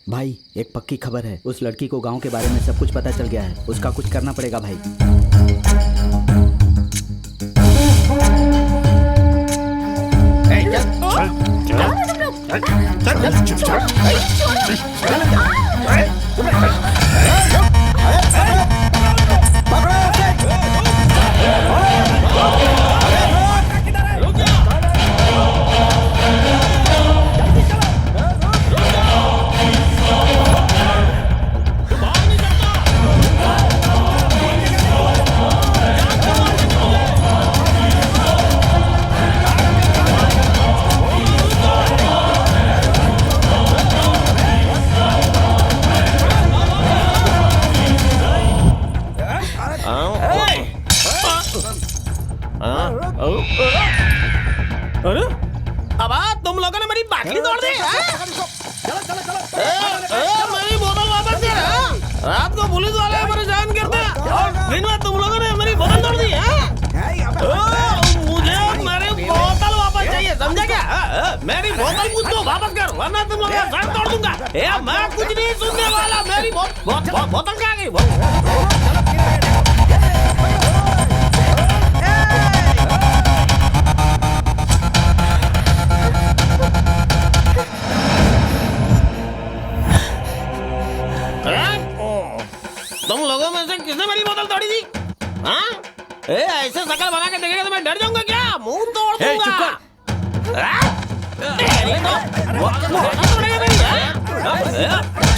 भाई एक पक्की खबर है, उस लड़की को गांव के बारे में सब कुछ पता चल गया है। उसका कुछ करना पड़ेगा भाई। अरे अब तुम लोगों ने मेरी बाटली तोड़ दी। मेरी बोतल वापस कर। रात को पुलिस वाले परेशान करते हैं और दिन में तुम लोगों ने मेरी बोतल तोड़ दी। मुझे मेरी बोतल वापस चाहिए, समझा क्या? मेरी बोतल मुझको वापस कर वरना तुम लोगों का सर तोड़ दूंगा। मैं कुछ नहीं सुनने वाला। मेरी बोतल कहाँ गई? तुम लोगों में से किसने मेरी बोतल तोड़ी थी? हाँ? ऐसे शकल बना के देखेगा तो मैं डर जाऊंगा क्या? मुंह तोड़ दूंगा। चुप कर।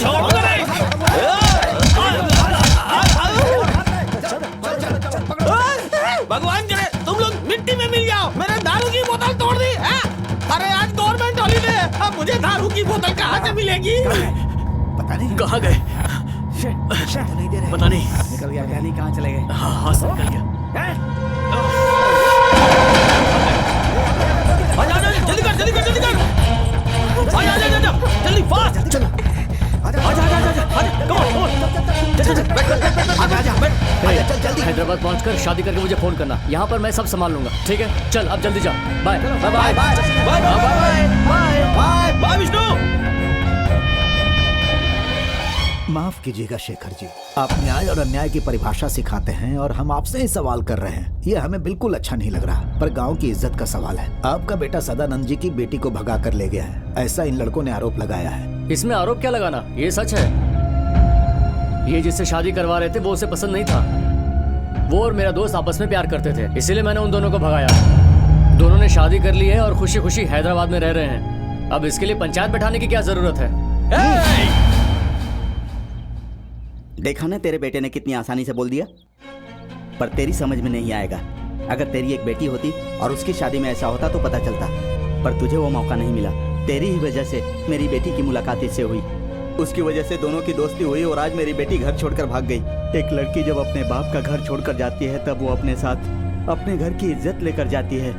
छोड़ूंगा नहीं। भगवान करे तुम लोग मिट्टी में मिल जाओ। मैंने दारू की बोतल तोड़ दी। अरे आज गवर्नमेंट हॉलीडे है, अब मुझे दारू की बोतल कहाँ से मिलेगी? पता नहीं कहाँ गए? नहीं दे रहे। पता नहीं निकल गया, क्या नहीं कहाँ चले गए। हाँ सब निकल गया। जल्दी कर जल्दी कर जल्दी फास्ट चलो। हैदराबाद पहुंचकर शादी करके मुझे फोन करना। यहाँ पर मैं सब संभाल लूंगा, ठीक है? चल अब जल्दी जाओ। Bye bye bye bye bye bye Vishnu. माफ कीजिएगा शेखर जी, आप न्याय और अन्याय की परिभाषा सिखाते हैं और हम आपसे ही सवाल कर रहे हैं। ये हमें बिल्कुल अच्छा नहीं लग रहा, पर गांव की इज्जत का सवाल है। आपका बेटा सदानंद जी की बेटी को भगा कर ले गया है, ऐसा इन लड़कों ने आरोप लगाया है। इसमें आरोप क्या लगाना, ये सच है। ये जिससे शादी करवा रहे थे वो उसे पसंद नहीं था। वो और मेरा दोस्त आपस में प्यार करते थे, इसीलिए मैंने उन दोनों को भगाया। दोनों ने शादी कर ली है और खुशी खुशी हैदराबाद में रह रहे हैं। अब इसके लिए पंचायत बैठाने की क्या जरूरत है? देखा ना तेरे बेटे ने कितनी आसानी से बोल दिया, पर तेरी समझ में नहीं आएगा। अगर तेरी एक बेटी होती और उसकी शादी में ऐसा होता तो पता चलता, पर तुझे वो मौका नहीं मिला। तेरी ही वजह से मेरी बेटी की मुलाकात इससे हुई, उसकी वजह से दोनों की दोस्ती हुई और आज मेरी बेटी घर छोड़कर भाग गई। एक लड़की जब अपने बाप का घर छोड़कर जाती है तब वो अपने साथ अपने घर की इज्जत लेकर जाती है,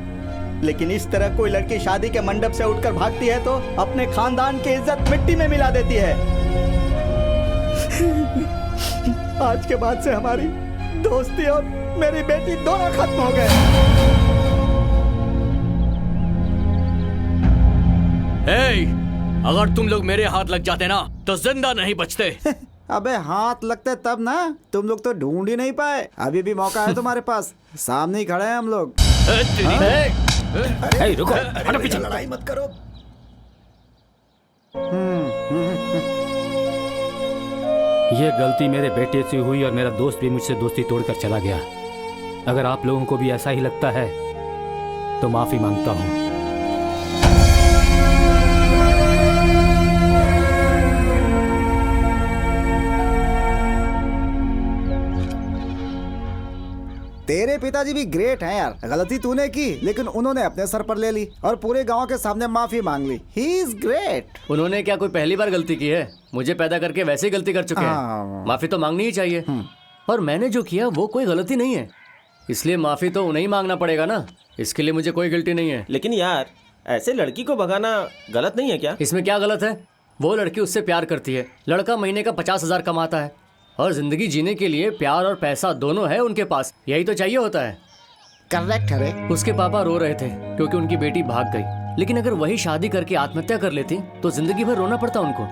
लेकिन इस तरह कोई लड़की शादी के मंडप से उठकर भागती है तो अपने खानदान की इज्जत मिट्टी में मिला देती है। आज के बाद से हमारी दोस्ती और मेरी बेटी दोनों खत्म हो गए। अगर तुम लोग मेरे हाथ लग जाते ना तो जिंदा नहीं बचते। अबे हाथ लगते तब ना, तुम लोग तो ढूंढ ही नहीं पाए। अभी भी मौका है तुम्हारे पास, सामने ही खड़े हैं हम लोग। रुको, हटो पीछे। लड़ाई मत करो। ये गलती मेरे बेटे से हुई और मेरा दोस्त भी मुझसे दोस्ती तोड़कर चला गया। अगर आप लोगों को भी ऐसा ही लगता है तो माफी मांगता हूँ। तेरे पिताजी भी ग्रेट हैं यार। गलती तूने की लेकिन उन्होंने अपने सर पर ले ली और पूरे गांव के सामने माफी मांग ली। He is great. उन्होंने क्या कोई पहली बार गलती की है? मुझे पैदा करके वैसे ही गलती कर चुके हैं। माफी तो मांगनी ही चाहिए। और मैंने जो किया वो कोई गलती नहीं है, इसलिए माफी तो उन्हें ही मांगना पड़ेगा ना। इसके लिए मुझे कोई गिल्टी नहीं है। लेकिन यार ऐसे लड़की को भगाना गलत नहीं है क्या? इसमें क्या गलत है? वो लड़की उससे प्यार करती है, लड़का महीने का 50,000 कमाता है और जिंदगी जीने के लिए प्यार और पैसा दोनों है उनके पास। यही तो चाहिए होता है। करेक्ट है। उसके पापा रो रहे थे क्योंकि उनकी बेटी भाग गई, लेकिन अगर वही शादी करके आत्महत्या कर लेती तो जिंदगी भर रोना पड़ता उनको।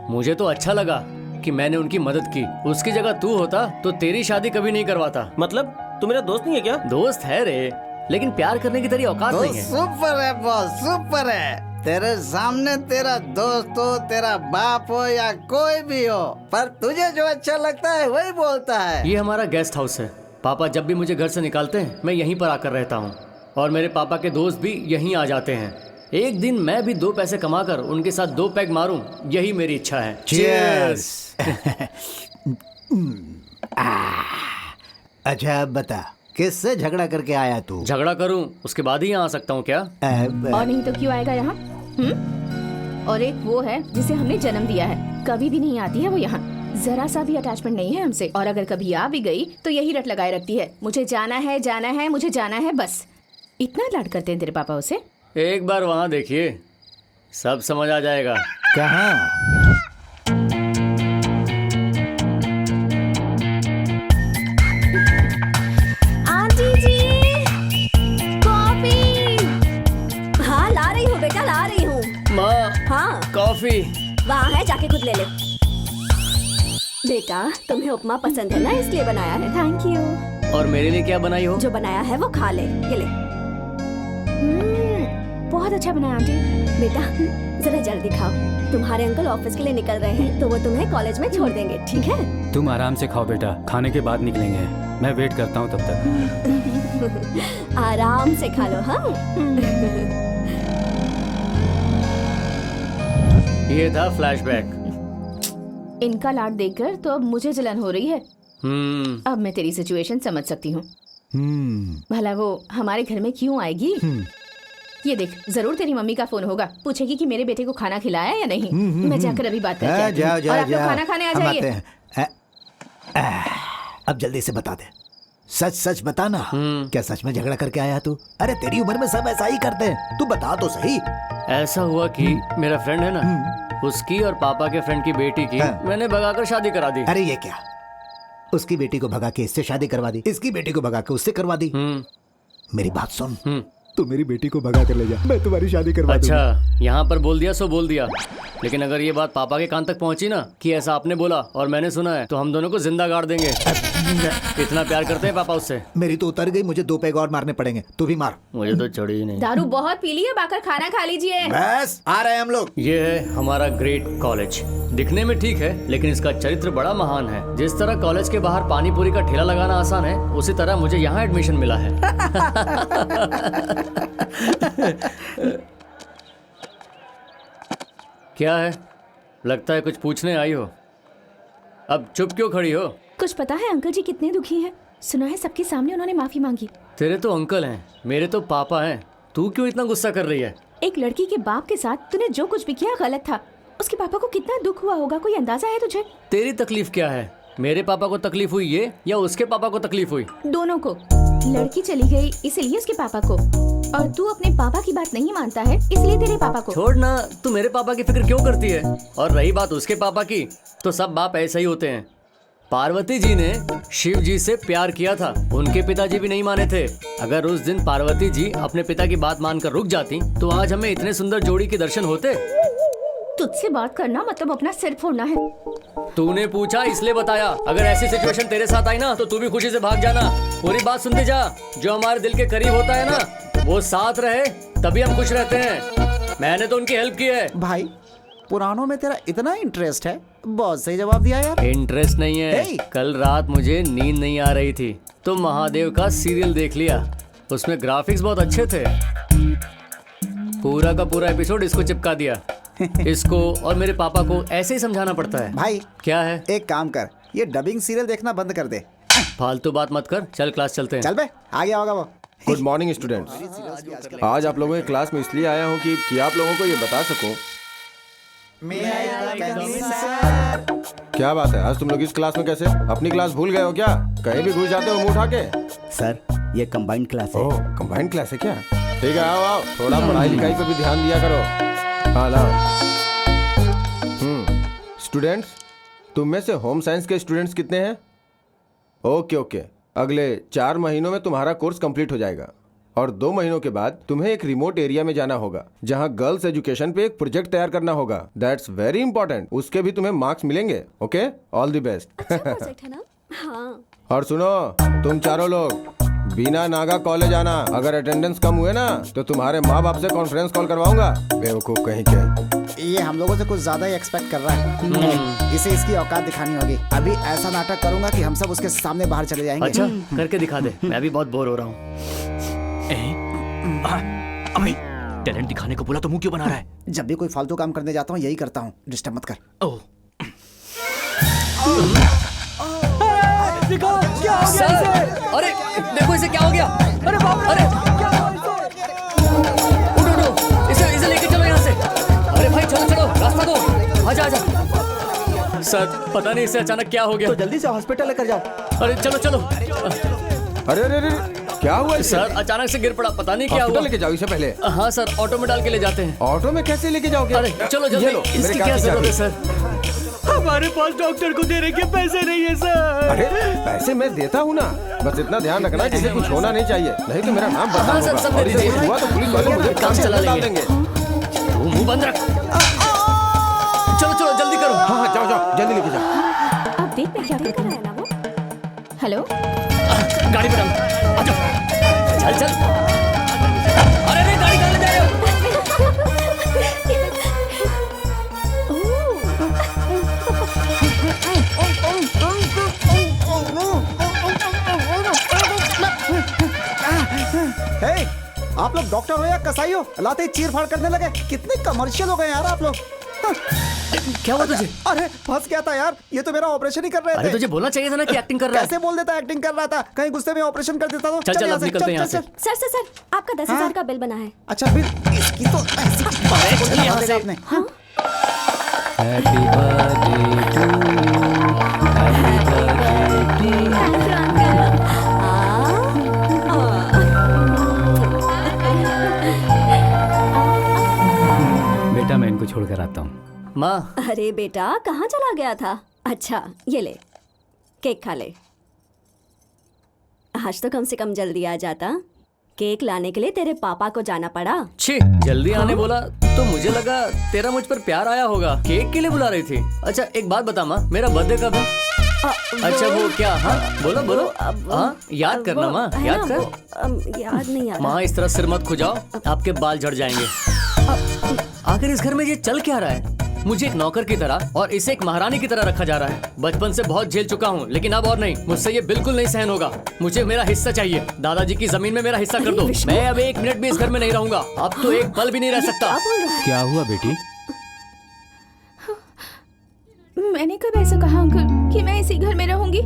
मुझे तो अच्छा लगा कि मैंने उनकी मदद की। उसकी जगह तू होता तो तेरी शादी कभी नहीं करवाता। मतलब तू मेरा दोस्त नहीं है क्या? दोस्त है रे, लेकिन प्यार करने की तेरी औकात तो नहीं है। सुपर है बॉस, सुपर है। तेरे सामने तेरा दोस्त हो, तेरा बाप हो या कोई भी हो, पर तुझे जो अच्छा लगता है वही बोलता है। ये हमारा गेस्ट हाउस है। पापा जब भी मुझे घर से निकालते हैं मैं यहीं पर आकर रहता हूँ, और मेरे पापा के दोस्त भी यहीं आ जाते हैं। एक दिन मैं भी 2 पैसे कमाकर उनके साथ 2 पैग मारूं, यही मेरी इच्छा है। Cheers! अच्छा अब बता, किससे झगड़ा करके आया तू? झगड़ा करूं उसके बाद ही यहाँ आ सकता हूँ क्या? और नहीं तो क्यों आएगा यहाँ? और एक वो है जिसे हमने जन्म दिया है, कभी भी नहीं आती है वो यहाँ। जरा सा भी अटैचमेंट नहीं है हमसे, और अगर कभी आ भी गई तो यही रट लगाए रखती है, मुझे जाना है जाना है मुझे जाना है, बस। इतना लाड करते हैं तेरे पापा उसे। एक बार वहाँ देखिए, सब समझ आ जाएगा। कहाँ? आंटी जी, कॉफी। हाँ ला रही हूँ बेटा, ला रही हूँ। माँ, हाँ कॉफी। वहाँ है, जाके खुद ले ले। बेटा तुम्हें उपमा पसंद है ना, इसलिए बनाया है। Thank you. और मेरे लिए क्या बनाई हो? जो बनाया है वो खा ले, ये ले। बहुत अच्छा बनाया आंटी। बेटा जरा जल्दी खाओ, तुम्हारे अंकल ऑफिस के लिए निकल रहे हैं तो वो तुम्हें कॉलेज में छोड़ देंगे, ठीक है? तुम आराम से खाओ बेटा, खाने के बाद निकलेंगे। मैं वेट करता हूँ तब तक। आराम से खा लो। हाँ ये था फ्लैशबैक। इनका लाड देखकर तो अब मुझे जलन हो रही है। अब मैं तेरी सिचुएशन समझ सकती हूँ। भला वो हमारे घर में क्यों आएगी? ये देख, जरूर तेरी मम्मी का फोन होगा, पूछेगी कि मेरे बेटे को खाना खिलाया या नहीं। मैं जाकर अभी बात करके आती हूँ। जाओ और जाओ आप लोग जाओ, खाना खाने आ हम आते जाइए। हैं। अब जल्दी से बता दे, सच सच बता ना, क्या सच में झगड़ा करके आया तू? अरे तेरी उम्र में सब ऐसा ही करते हैं, तू बता तो सही। ऐसा हुआ कि मेरा फ्रेंड है ना, उसकी और पापा के फ्रेंड की बेटी की मैंने भगाकर शादी करा दी। अरे ये क्या, उसकी बेटी को भगा के इससे शादी करवा दी, इसकी बेटी को भगा के उससे करवा दी। मेरी बात सुन, तू मेरी बेटी को भगा कर ले जा, मैं तुम्हारी शादी करवा दूंगा। अच्छा, यहाँ पर बोल दिया सो बोल दिया, लेकिन अगर ये बात पापा के कान तक पहुँची ना कि ऐसा आपने बोला और मैंने सुना है, तो हम दोनों को जिंदा गाड़ देंगे। इतना प्यार करते हैं पापा उससे। मेरी तो उतर गई, मुझे 2 पैग और मारने पड़ेंगे, तू भी मार। मुझे तो चढ़ी ही नहीं। दारू बहुत पी ली है, बाकर खाना खा लीजिए। बस आ रहे हैं हम लोग। ये है हमारा ग्रेट कॉलेज। दिखने में ठीक है, लेकिन इसका चरित्र बड़ा महान है। जिस तरह कॉलेज के बाहर पानी पूरी का ठेला लगाना आसान है, उसी तरह मुझे यहाँ एडमिशन मिला है। क्या है, लगता है कुछ पूछने आई हो। अब चुप क्यों खड़ी हो? कुछ पता है अंकल जी कितने दुखी हैं? सुना है सबके सामने उन्होंने माफी मांगी। तेरे तो अंकल हैं, मेरे तो पापा हैं। तू क्यों इतना गुस्सा कर रही है? एक लड़की के बाप के साथ तूने जो कुछ भी किया गलत था। उसके पापा को कितना दुख हुआ होगा, कोई अंदाजा है तुझे? तेरी तकलीफ क्या है? मेरे पापा को तकलीफ हुई ये, या उसके पापा को तकलीफ हुई? दोनों को। लड़की चली गई इसलिए उसके पापा को, और तू अपने पापा की बात नहीं मानता है इसलिए तेरे पापा को। छोड़ ना, तू मेरे पापा की फिक्र क्यों करती है? और रही बात उसके पापा की, तो सब बाप ऐसे ही होते हैं। पार्वती जी ने शिव जी से प्यार किया था, उनके पिताजी भी नहीं माने थे। अगर उस दिन पार्वती जी अपने पिता की बात मानकर रुक जाती, तो आज हमें इतने सुंदर जोड़ी के दर्शन होते। तुझसे बात करना मतलब अपना सिर फोड़ना है। तूने पूछा इसलिए बताया। अगर ऐसी सिचुएशन तेरे साथ आई ना, तो तू भी खुशी से भाग जाना। पूरी बात सुनते जा। जो हमारे दिल के करीब होता है ना, वो साथ रहे तभी हम खुश रहते हैं। मैंने तो उनकी हेल्प की है। भाई पुरानों में तेरा इतना इंटरेस्ट है, बहुत सही जवाब दिया यार। इंटरेस्ट नहीं है। Hey! कल रात मुझे नींद नहीं आ रही थी, तो महादेव का सीरियल देख लिया। उसमें ग्राफिक्स बहुत अच्छे थे। पूरा का पूरा एपिसोड इसको चिपका दिया। इसको और मेरे पापा को ऐसे ही समझाना पड़ता है। भाई क्या है? एक काम कर, ये डबिंग सीरियल देखना बंद कर दे। फालतू बात मत कर, चल क्लास चलते हैं। चल बे, आ गया होगा वो। Good morning students. आज आप लोगों के क्लास में इसलिए आया हूँ कि आप लोगों को ये बता सकूं। क्या बात है, आज तुम लोग इस क्लास में कैसे? अपनी क्लास भूल गए हो क्या? कहीं भी घुस जाते हो मुंह उठा के? सर, ये कंबाइंड क्लास है। ओह, कंबाइंड क्लास है क्या? ठीक है, आओ आओ, थोड़ा पढ़ाई लिखाई पे भी ध्यान दिया करो। हाँ लाओ। स्टूडेंट्स, तुम में से होम साइंस के स्टूडेंट्स कितने हैं? ओके ओके, अगले 4 महीनों में तुम्हारा कोर्स कंप्लीट हो जाएगा। और 2 महीनों के बाद तुम्हें एक रिमोट एरिया में जाना होगा जहाँ गर्ल्स एजुकेशन पे एक प्रोजेक्ट तैयार करना होगा। That's very important. उसके भी तुम्हें मार्क्स मिलेंगे। Okay, all the best. Project है ना? हाँ। और सुनो, तुम चारों लोग बिना नागा कॉलेज आना। अगर अटेंडेंस कम हुए ना तो तुम्हारे माँ बाप से कॉन्फ्रेंस कॉल करवाऊंगा। बेवकूफ कहीं के। ये हम लोगों से कुछ ज्यादा ही एक्सपेक्ट कर रहा है। इसे इसकी औकात दिखानी होगी। अभी ऐसा नाटक करूंगा कि हम सब उसके सामने बाहर चले जाएंगे। अच्छा, करके दिखा दे। मैं भी बहुत बोर हो रहा हूँ। अबे टैलेंट दिखाने को बोला तो मुंह क्यों बना रहा है? जब भी कोई फालतू काम करने जाता हूँ यही करता हूँ। डिस्टर्ब मत कर। सर, अरे देखो इसे क्या हो गया। अरे बाप रे, उठो, इसे लेके चलो यहाँ से। अरे भाई चलो, रास्ता दो। आजा। सर, पता नहीं इसे अचानक क्या हो गया। तो जल्दी से हॉस्पिटल लेकर जाओ। अरे चलो। अरे क्या हुआ इसे? सर, अचानक से गिर पड़ा, पता नहीं क्या हुआ। हॉस्पिटल लेके जाओ इसे पहले। हाँ सर, ऑटो में डाल के ले जाते हैं। ऑटो में कैसे लेके जाओगे? अरे चलो जल्दी। इसकी क्या जरूरत है सर? हमारे पास डॉक्टर को देने के पैसे नहीं है सर। अरे पैसे मैं देता हूँ ना, बस इतना ध्यान रखना कि इसे कुछ होना नहीं चाहिए, नहीं तो मेरा नाम बदनाम हाँ, सर, होगा। सब और दे इसे दीजिए। कुछ हुआ तो पुलिस वाले मुझे काम चला डाल लेंगे। देंगे। तू मुंह बंद रख। चलो जल्दी करो। हाँ, जाओ जल्दी लेके जाओ। अब देख मैं क्या कर रहा है ना वो। हेलो, गाड़ी पे डाल। आजा, चल। अरे गाड़ी कहाँ ले जा रहे हो? हे, आप लोग डॉक्टर हो या कसाई हो? लाते ही चीर फाड़ करने लगे। कितने कमर्शियल हो गए यार आप लोग। क्या हुआ तुझे? अरे फंस गया था यार। ये तो मेरा ऑपरेशन ही कर रहे अरे थे। तुझे बोलना चाहिए था ना कि एक्टिंग कर रहा है। कैसे बोल देता एक्टिंग कर रहा था? कहीं गुस्से में ऑपरेशन कर देता तो। चल यहाँ अब से, निकलते हैं यहाँ से। सर आपका 10,000 का बिल बना है। अच्छा बिल, इसकी तो ऐसी बात बोल यहाँ दिया से। आपने। हाँ? हैप्पी बर्थडे बेटा, मैं इनको छोड़कर आता हूँ। माँ, अरे बेटा कहाँ चला गया था? अच्छा ये ले, केक खा ले। आज तो कम से कम जल्दी आ जाता। केक लाने के लिए तेरे पापा को जाना पड़ा। छी, जल्दी आने बोला तो मुझे लगा तेरा मुझ पर प्यार आया होगा। केक के लिए बुला रही थी। अच्छा एक बात बता माँ, मेरा बर्थडे कब है? अच्छा वो क्या? हाँ बोलो। हाँ याद करना माँ, याद कर। याद नहीं आ रहा। माँ इस तरह सिर मत खुजाओ, आपके बाल झड़ जाएंगे। आखिर इस घर में ये चल क्या रहा है? मुझे एक नौकर की तरह और इसे एक महारानी की तरह रखा जा रहा है। बचपन से बहुत झेल चुका हूँ, लेकिन अब और नहीं। मुझसे ये बिल्कुल नहीं सहन होगा। मुझे मेरा हिस्सा चाहिए। दादाजी की जमीन में मेरा हिस्सा कर दो। मैं अब 1 मिनट भी इस घर में नहीं रहूंगा। अब तो एक पल भी नहीं रह सकता। क्या हुआ बेटी? मैंने कब ऐसा कहा अंकल कि मैं इसी घर में रहूंगी?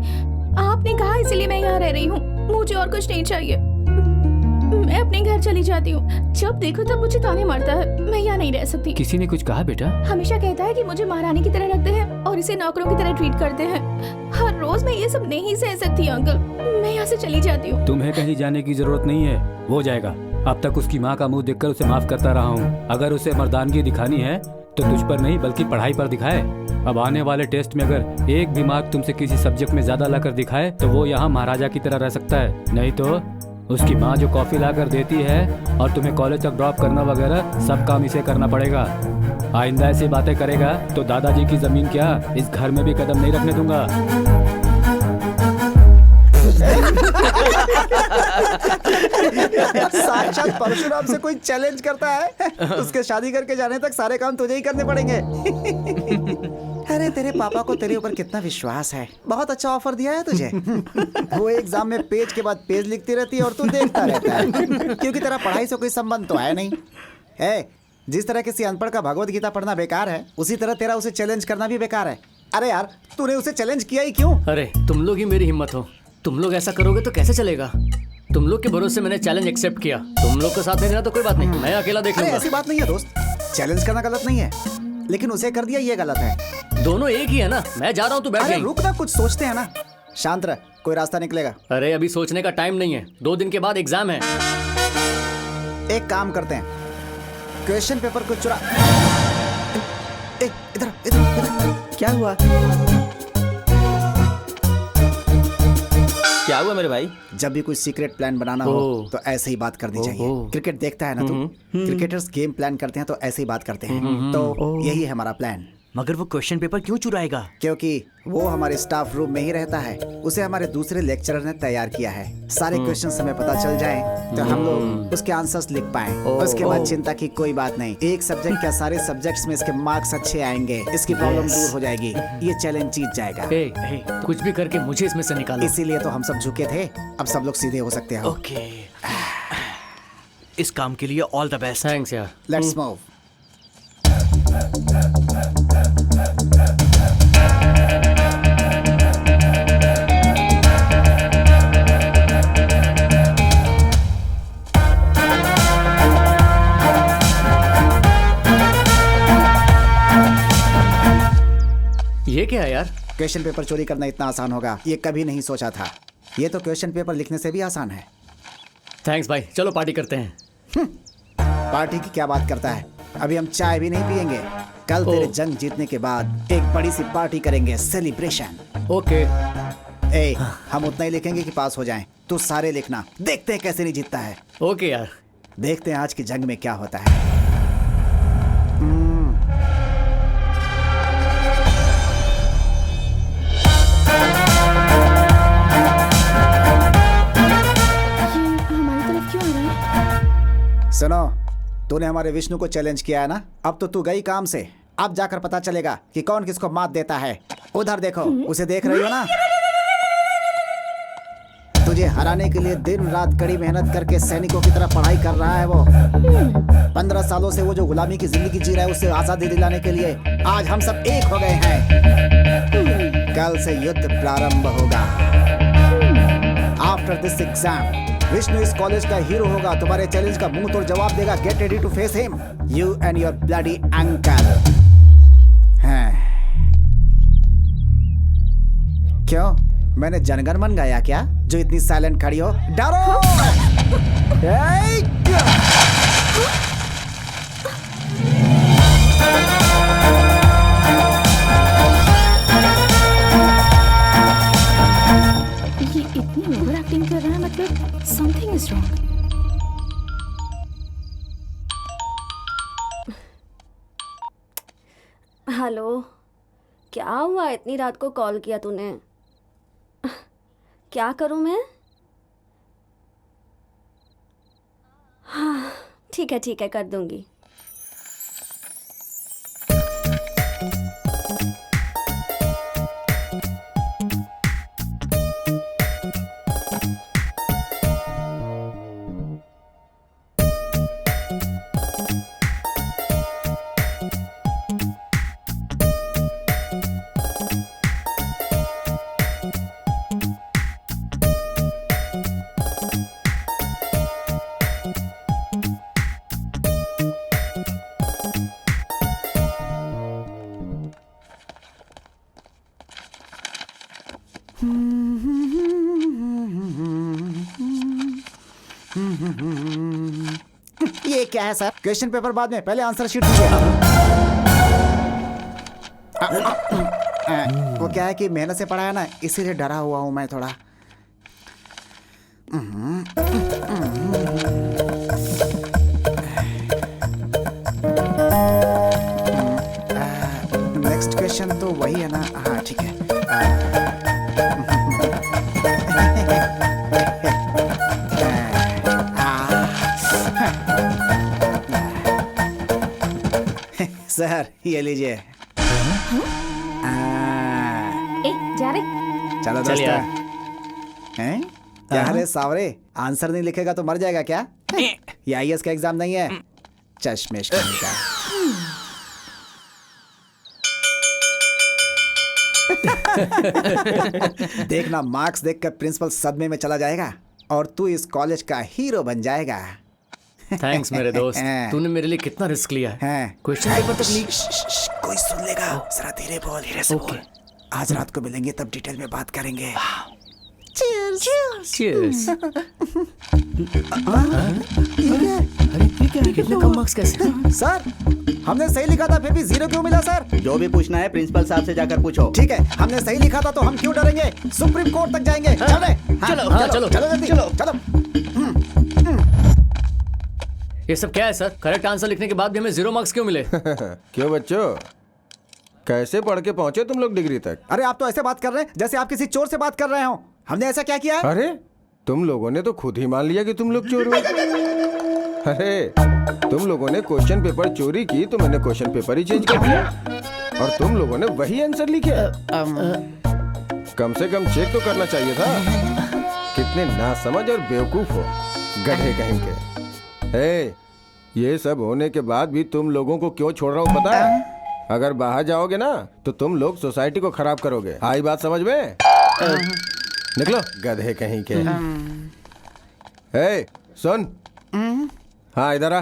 आपने कहा इसलिए मैं यहाँ रह रही हूँ। मुझे और कुछ नहीं चाहिए। मैं अपने घर चली जाती हूँ। जब देखो तब मुझे ताने मारता है। मैं यहाँ नहीं रह सकती। किसी ने कुछ कहा बेटा? हमेशा कहता है कि मुझे महारानी की तरह रखते हैं और इसे नौकरों की तरह ट्रीट करते हैं। हर रोज मैं ये सब नहीं सह सकती अंकल। मैं यहाँ से चली जाती हूँ। तुम्हें कहीं जाने की जरूरत नहीं है, वो जाएगा। अब तक उसकी माँ का मुंह देखकर उसे माफ करता रहा हूँ। अगर उसे मर्दानगी दिखानी है तो तुझ पर नहीं बल्कि पढ़ाई पर दिखाए। अब आने वाले टेस्ट में अगर एक भी मार्क तुमसे किसी सब्जेक्ट में ज्यादा लाकर दिखाए तो वो यहाँ महाराजा की तरह रह सकता है। नहीं तो उसकी माँ जो कॉफी लाकर देती है और तुम्हें कॉलेज तक ड्रॉप करना वगैरह सब काम इसे करना पड़ेगा। आइंदा ऐसी बातें करेगा तो दादाजी की जमीन क्या इस घर में भी कदम नहीं रखने दूंगा। साक्षात परशुराम से कोई चैलेंज करता है? उसके शादी करके जाने तक सारे काम तुझे ही करने पड़ेंगे। अरे तेरे पापा को तेरे ऊपर कितना विश्वास है। बहुत अच्छा ऑफर दिया है तुझे। वो एग्जाम में पेज के बाद पेज लिखती रहती है और तू देखता रहता है, क्योंकि तेरा पढ़ाई से कोई संबंध तो है नहीं। जिस तरह किसी अनपढ़ का भगवत गीता पढ़ना बेकार है, उसी तरह तेरा उसे चैलेंज करना भी बेकार है। अरे यार तूने उसे चैलेंज किया ही क्यों? अरे तुम लोग ही मेरी हिम्मत हो। तुम लोग ऐसा करोगे तो कैसे चलेगा? तुम लोग के भरोसे मैंने चैलेंज एक्सेप्ट किया। तुम लोग को साथ नहीं देना तो कोई बात नहीं, मैं अकेला देख अरे लूंगा। ऐसी बात नहीं है दोस्त, चैलेंज करना गलत नहीं है, लेकिन उसे कर दिया ये गलत है। दोनों एक ही है ना। मैं जा रहा हूँ, तू बैठ अरे गई। रुक ना, कुछ सोचते हैं ना। शांत रह, कोई रास्ता निकलेगा। अरे अभी सोचने का टाइम नहीं है, 2 दिन के बाद एग्जाम है। एक काम करते हैं, क्वेश्चन पेपर को चुरा। इधर इधर इधर। क्या हुआ? क्या हुआ मेरे भाई? जब भी कोई सीक्रेट प्लान बनाना हो तो ऐसे ही बात करनी चाहिए। क्रिकेट देखता है ना तू? क्रिकेटर्स गेम प्लान करते हैं तो ऐसे ही बात करते हैं। तो यही है हमारा प्लान। मगर वो क्वेश्चन पेपर क्यों चुराएगा? क्योंकि वो हमारे स्टाफ रूम में ही रहता है। उसे हमारे दूसरे लेक्चरर ने तैयार किया है। सारे क्वेश्चन हमें पता चल जाए तो हम लोग उसके आंसर्स लिख पाए। उसके बाद चिंता की कोई बात नहीं। एक सब्जेक्ट क्या सारे सब्जेक्ट्स में इसके मार्क्स अच्छे आएंगे। इसकी प्रॉब्लम दूर हो जाएगी। ये चैलेंज जीत जाएगा। कुछ भी करके मुझे इसमें से निकालो। इसीलिए तो हम सब झुके थे। अब सब लोग सीधे हो सकते हैं। ओके, इस काम के लिए ऑल द बेस्ट। थैंक्स यार। Let's move. ये क्या है यार? क्वेश्चन पेपर चोरी करना इतना आसान होगा ये कभी नहीं सोचा था। ये तो क्वेश्चन पेपर लिखने से भी आसान है। थैंक्स भाई, चलो पार्टी करते हैं। पार्टी की क्या बात करता है? अभी हम चाय भी नहीं पियेंगे। कल तेरे जंग जीतने के बाद एक बड़ी सी पार्टी करेंगे, सेलिब्रेशन। ओके। हम उतना ही लिखेंगे कि पास हो जाएं। तू सारे लिखना, देखते हैं कैसे नहीं जीतता है। ओके यार। देखते हैं आज की जंग में क्या होता है। सुनो, तूने हमारे विष्णु को चैलेंज किया है ना? अब तो तू गई काम से। अब जाकर पता चलेगा कि कौन किसको मात देता है। उधर देखो, उसे देख रही हो ना? तुझे हराने के लिए दिन रात कड़ी मेहनत करके सैनिकों की तरह पढ़ाई कर रहा है वो। 15 सालों से वो जो गुलामी की जिंदगी जी रहा है उससे आजादी दिलाने के लिए आज हम सब एक हो गए हैं। कल से युद्ध प्रारंभ होगा। आफ्टर दिस एग्जाम विष्णु इस कॉलेज का हीरो होगा। तुम्हारे चैलेंज का मुंह तोड़ जवाब देगा। Get ready to face him, you and your bloody uncle. क्यों, मैंने जनगण मन गाया क्या जो इतनी साइलेंट खड़ी हो? डरो! ये इतनी ओवर एक्टिंग कर रहा है, मतलब समथिंग इज रॉन्ग। हेलो, क्या हुआ? इतनी रात को कॉल किया तूने? क्या करूं मैं? हाँ ठीक है कर दूंगी। ये क्या है सर? क्वेश्चन पेपर बाद में, पहले आंसर शीट दीजिए। वो क्या है कि मेहनत से पढ़ा है ना, इसीलिए डरा हुआ हूं मैं थोड़ा। नेक्स्ट क्वेश्चन तो वही है ना? हाँ ठीक है। सर ये लीजिए। जा रे। चलो दोस्त। हैं? क्या रे सावरे, आंसर नहीं लिखेगा तो मर जाएगा क्या? ये आईएएस का एग्जाम नहीं है, चश्मेश का। देखना, मार्क्स देखकर प्रिंसिपल सदमे में चला जाएगा और तू इस कॉलेज का हीरो बन जाएगा। थैंक्स मेरे दोस्त, तूने मेरे लिए कितना रिस्क लिया है। क्वेश्चन पेपर तक लीक। कोई सुन लेगा, जरा धीरे बोल, धीरे से बोल। आज रात को मिलेंगे तब डिटेल में बात करेंगे। चीयर्स। कितने कम मार्क्स कैसे? सर हमने सही लिखा था फिर भी 0 क्यों मिला सर? जो भी पूछना है प्रिंसिपल साहब से जाकर पूछो। ठीक है, हमने सही लिखा था तो हम क्यों डरेंगे? सुप्रीम कोर्ट तक जाएंगे। चल रहे? चलो जल्दी चलो। ये सब क्या है सर? करेक्ट आंसर लिखने के बाद भी हमें 0 मार्क्स क्यों मिले? क्यों बच्चों, कैसे पढ़ के पहुंचे तुम लोग डिग्री तक? अरे आप तो ऐसे बात कर रहे हैं जैसे आप किसी चोर से बात कर रहे हो। हमने ऐसा क्या किया है? अरे तुम लोगों ने तो खुद ही मान लिया कि तुम लोग चोर हो। अरे तुम लोगों ने क्वेश्चन पेपर चोरी की तो मैंने क्वेश्चन पेपर ही चेंज कर दिया और तुम लोगों ने वही आंसर लिखे। कम से कम चेक तो करना चाहिए था। कितने नासमझ और बेवकूफ हो, गधे कहीं के। ये सब होने के बाद भी तुम लोगों को क्यों छोड़ रहा हूँ पता है? अगर बाहर जाओगे ना तो तुम लोग सोसाइटी को खराब करोगे। आई बात समझ में? निकलो गधे कहीं के। सुन, हाँ इधर आ।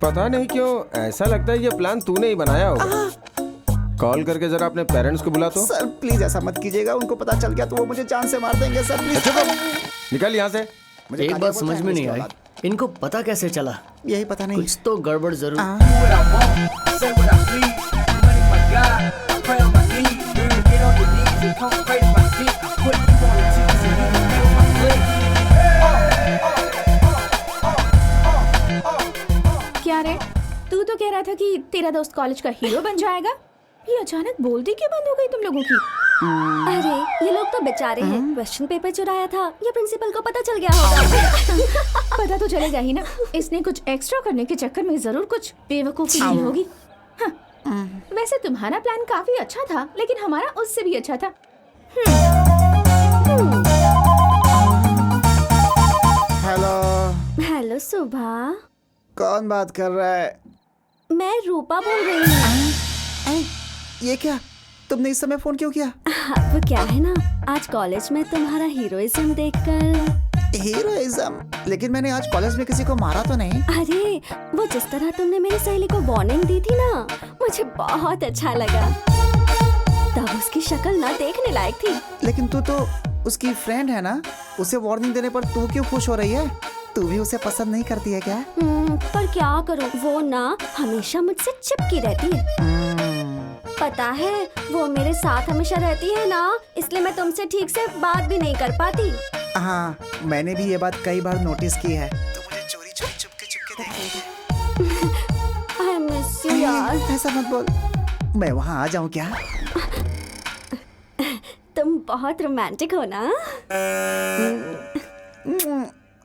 पता नहीं क्यों ऐसा लगता है ये प्लान तूने ही बनाया होगा। कॉल करके जरा अपने पेरेंट्स को बुला तो। सर प्लीज ऐसा मत कीजिएगा, उनको पता चल गया तो वो मुझे जान से मार देंगे सर। प्लीज निकल यहाँ से। एक बात समझ में नहीं आई, इनको पता कैसे चला? यही पता नहीं, कुछ तो गड़बड़ जरूर। क्या रे, तू तो कह रहा था कि तेरा दोस्त कॉलेज का हीरो बन जाएगा। ये अचानक बोलती क्यों बंद हो गई तुम लोगों की? अरे ये लोग तो बेचारे हैं, क्वेश्चन पेपर चुराया था, ये प्रिंसिपल को पता चल गया होगा। पता तो चलेगा ही ना। इसने कुछ एक्स्ट्रा करने के चक्कर में जरूर कुछ बेवकूफी की होगी। हाँ। वैसे तुम्हारा प्लान काफी अच्छा था, लेकिन हमारा उससे भी अच्छा था। हेलो सुभा। कौन बात कर रहा है? मैं रूपा बोल रही हूँ। ये क्या, तुमने इस समय फोन क्यों किया? वो क्या है ना, आज कॉलेज में तुम्हारा हीरोइज्म देखकर। हीरोइज्म? लेकिन मैंने आज कॉलेज में किसी को मारा तो नहीं। अरे वो जिस तरह तुमने मेरी सहेली को वार्निंग दी थी ना, मुझे बहुत अच्छा लगा। तब उसकी शक्ल ना देखने लायक थी। लेकिन तू तो उसकी फ्रेंड है ना, उसे वार्निंग देने पर तू क्यों खुश हो रही है? तू भी उसे पसंद नहीं करती है क्या? पर क्या करूं, वो ना हमेशा मुझसे चिपकी रहती है। पता है वो मेरे साथ हमेशा रहती है ना, इसलिए मैं तुमसे ठीक से बात भी नहीं कर पाती। हाँ, मैंने भी ये बात कई बार नोटिस की है। तो मुझे चोरी चोरी चुपके देखेगी। I miss you यार। ऐसा मत बोल, मैं वहाँ आ जाऊँ क्या? तुम बहुत रोमांटिक हो ना।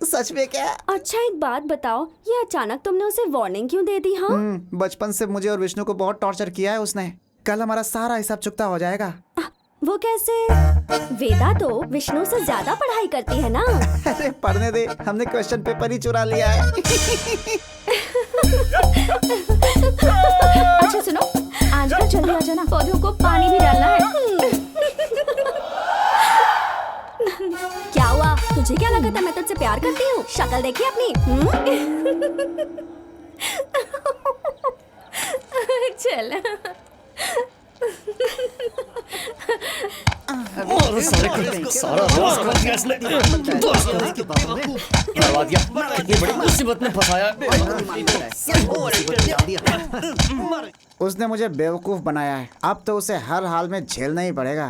सच में क्या? अच्छा एक बात बताओ, ये अचानक तुमने उसे वार्निंग क्यों दे दी? हाँ बचपन से मुझे और विष्णु को बहुत टॉर्चर किया है उसने। कल हमारा सारा हिसाब चुकता हो जाएगा। वो कैसे? वेदा तो विष्णु से ज्यादा पढ़ाई करती है ना। अरे पढ़ने दे, हमने क्वेश्चन पेपर ही चुरा लिया है। अच्छा सुनो, आजकल जल्दी आ जाना, पौधों को पानी भी डालना है। क्या हुआ, तुझे क्या लगा था मैं तुझसे प्यार करती हूँ? शक्ल देखी अपनी। चल सारा करवा दिया, कितनी बड़ी मुसीबत में फंसाया। उसने मुझे बेवकूफ बनाया है, अब तो उसे हर हाल में झेलना ही पड़ेगा।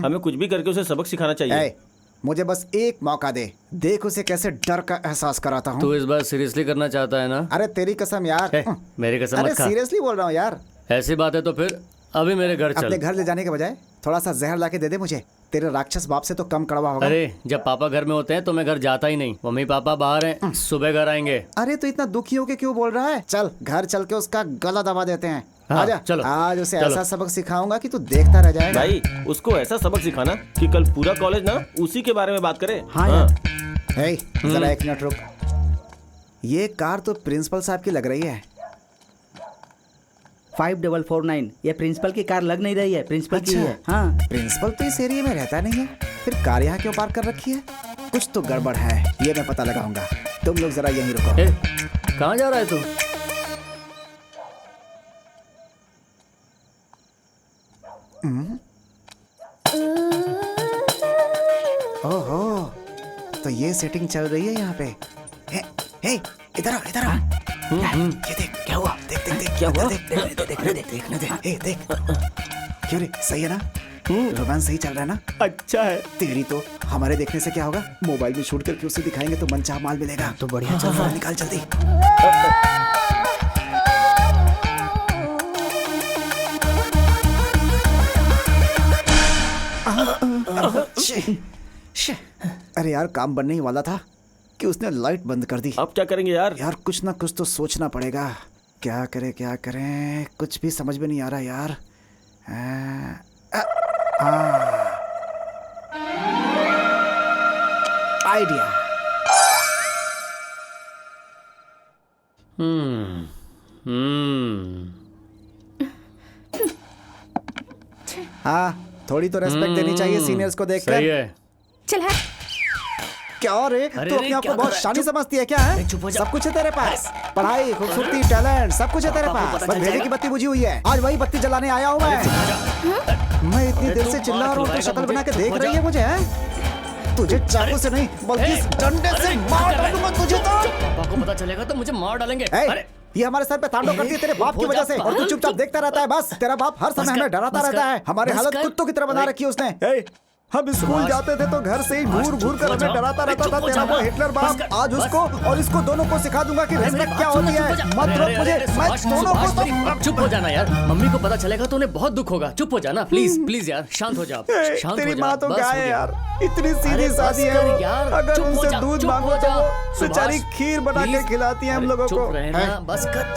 हमें कुछ भी करके उसे सबक सिखाना चाहिए। मुझे बस एक मौका दे, देख उसे कैसे डर का एहसास कराता हूँ। तू इस बार सीरियसली करना चाहता है ना? अरे तेरी कसम यार। मेरी कसम अरे मत खा। सीरियसली बोल रहा हूँ यार। ऐसी बात है तो फिर अभी मेरे घर चल। अपने घर ले जाने के बजाय थोड़ा सा जहर लाके दे दे मुझे, तेरे राक्षस बाप से तो कम कड़वा होगा। अरे जब पापा घर में होते हैं तो मैं घर जाता ही नहीं, मम्मी पापा बाहर हैं, सुबह घर आएंगे। अरे तो इतना दुखी होके क्यों बोल रहा है? चल घर चल के उसका गला दबा देते हैं। हाँ, आजा, चलो, आज उसे चलो। ऐसा सबक सिखाऊंगा कि तू देखता रह जाएगा। भाई उसको ऐसा सबक सिखाना कि कल पूरा कॉलेज ना उसी के बारे में बात करे। हाँ। जरा एक मिनट रुक, ये कार तो प्रिंसिपल साहब की लग रही है। 5449, ये प्रिंसिपल की कार लग नहीं रही है, प्रिंसिपल की है। हाँ, प्रिंसिपल तो इस एरिया में रहता नहीं है, फिर कार यहाँ क्यों पार्क कर रखी है? कुछ तो गड़बड़ है, ये मैं पता लगाऊंगा। तुम लोग जरा यहीं रुको। कहाँ जा रहा है तू? तो ये सेटिंग चल रही है यहाँ पे। हे, इधर आओ, इधर आओ। ये देख, क्या हुआ? देख देख देख, क्या हुआ? देखने दे। हे, देख। क्यों रे, सही है ना? रोमांस सही चल रहा है ना? अच्छा है। तेरी तो हमारे देखने से क्या होगा? मोबाइल में शूट करके उसे दिखाएंगे तो मनचाहा माल मिलेगा। तो बढ़िया चल रहा है, निकाल जल्दी। अरे यार, काम बनने ही वाला था कि उसने लाइट बंद कर दी। अब क्या करेंगे यार? यार कुछ ना कुछ तो सोचना पड़ेगा। क्या करें, कुछ भी समझ में नहीं आ रहा यार। आइडिया। हाँ, थोड़ी तो रेस्पेक्ट देनी चाहिए सीनियर्स को देखकर। सही है। चल है। क्या रे, तू अपने आप को बहुत शानी समझती है क्या है? सब कुछ है तेरे पास, पढ़ाई, खूबसूरती, टैलेंट, सब कुछ है तेरे पास। बस भेजे की बत्ती बुझी हुई है। आज वही बत्ती जलाने आया हूँ मैं इतनी देर से चिल्ला रहा हूँ, तू शक्ल बना के देख रही है मुझे? तुझे चाकू से नहीं बल्कि डंडे से मार डालूंगा तुझे तो। पापा को पता चलेगा तो मुझे मार डालेंगे। अरे ये हमारे सर पे तांडव करती है तेरे बाप की वजह से, और तू चुपचाप देखता रहता है। बस तेरा बाप हर समय हमें डराता रहता है। हमारी हालत कुत्तों की तरह बना रखी है उसने। हम स्कूल जाते थे तो घर से ही घूर घूर कर हमें डराता रहता था तेरा वो हिटलर बाप। आज उसको और इसको दोनों को सिखा दूंगा कि रिस्पेक्ट क्या होती है। मत रोक मुझे, मैं दोनों को तो। चुप हो जाना यार, मम्मी को पता चलेगा तो उन्हें बहुत दुख होगा। चुप हो जाना प्लीज प्लीज यार, शांत हो जा, शांत हो जा। तेरी माँ तो क्या है यार, इतनी सीधी सादी है वो। अगर उनसे दूध मांगो तो बेचारी खीर बना के खिलाती है हम लोगों को।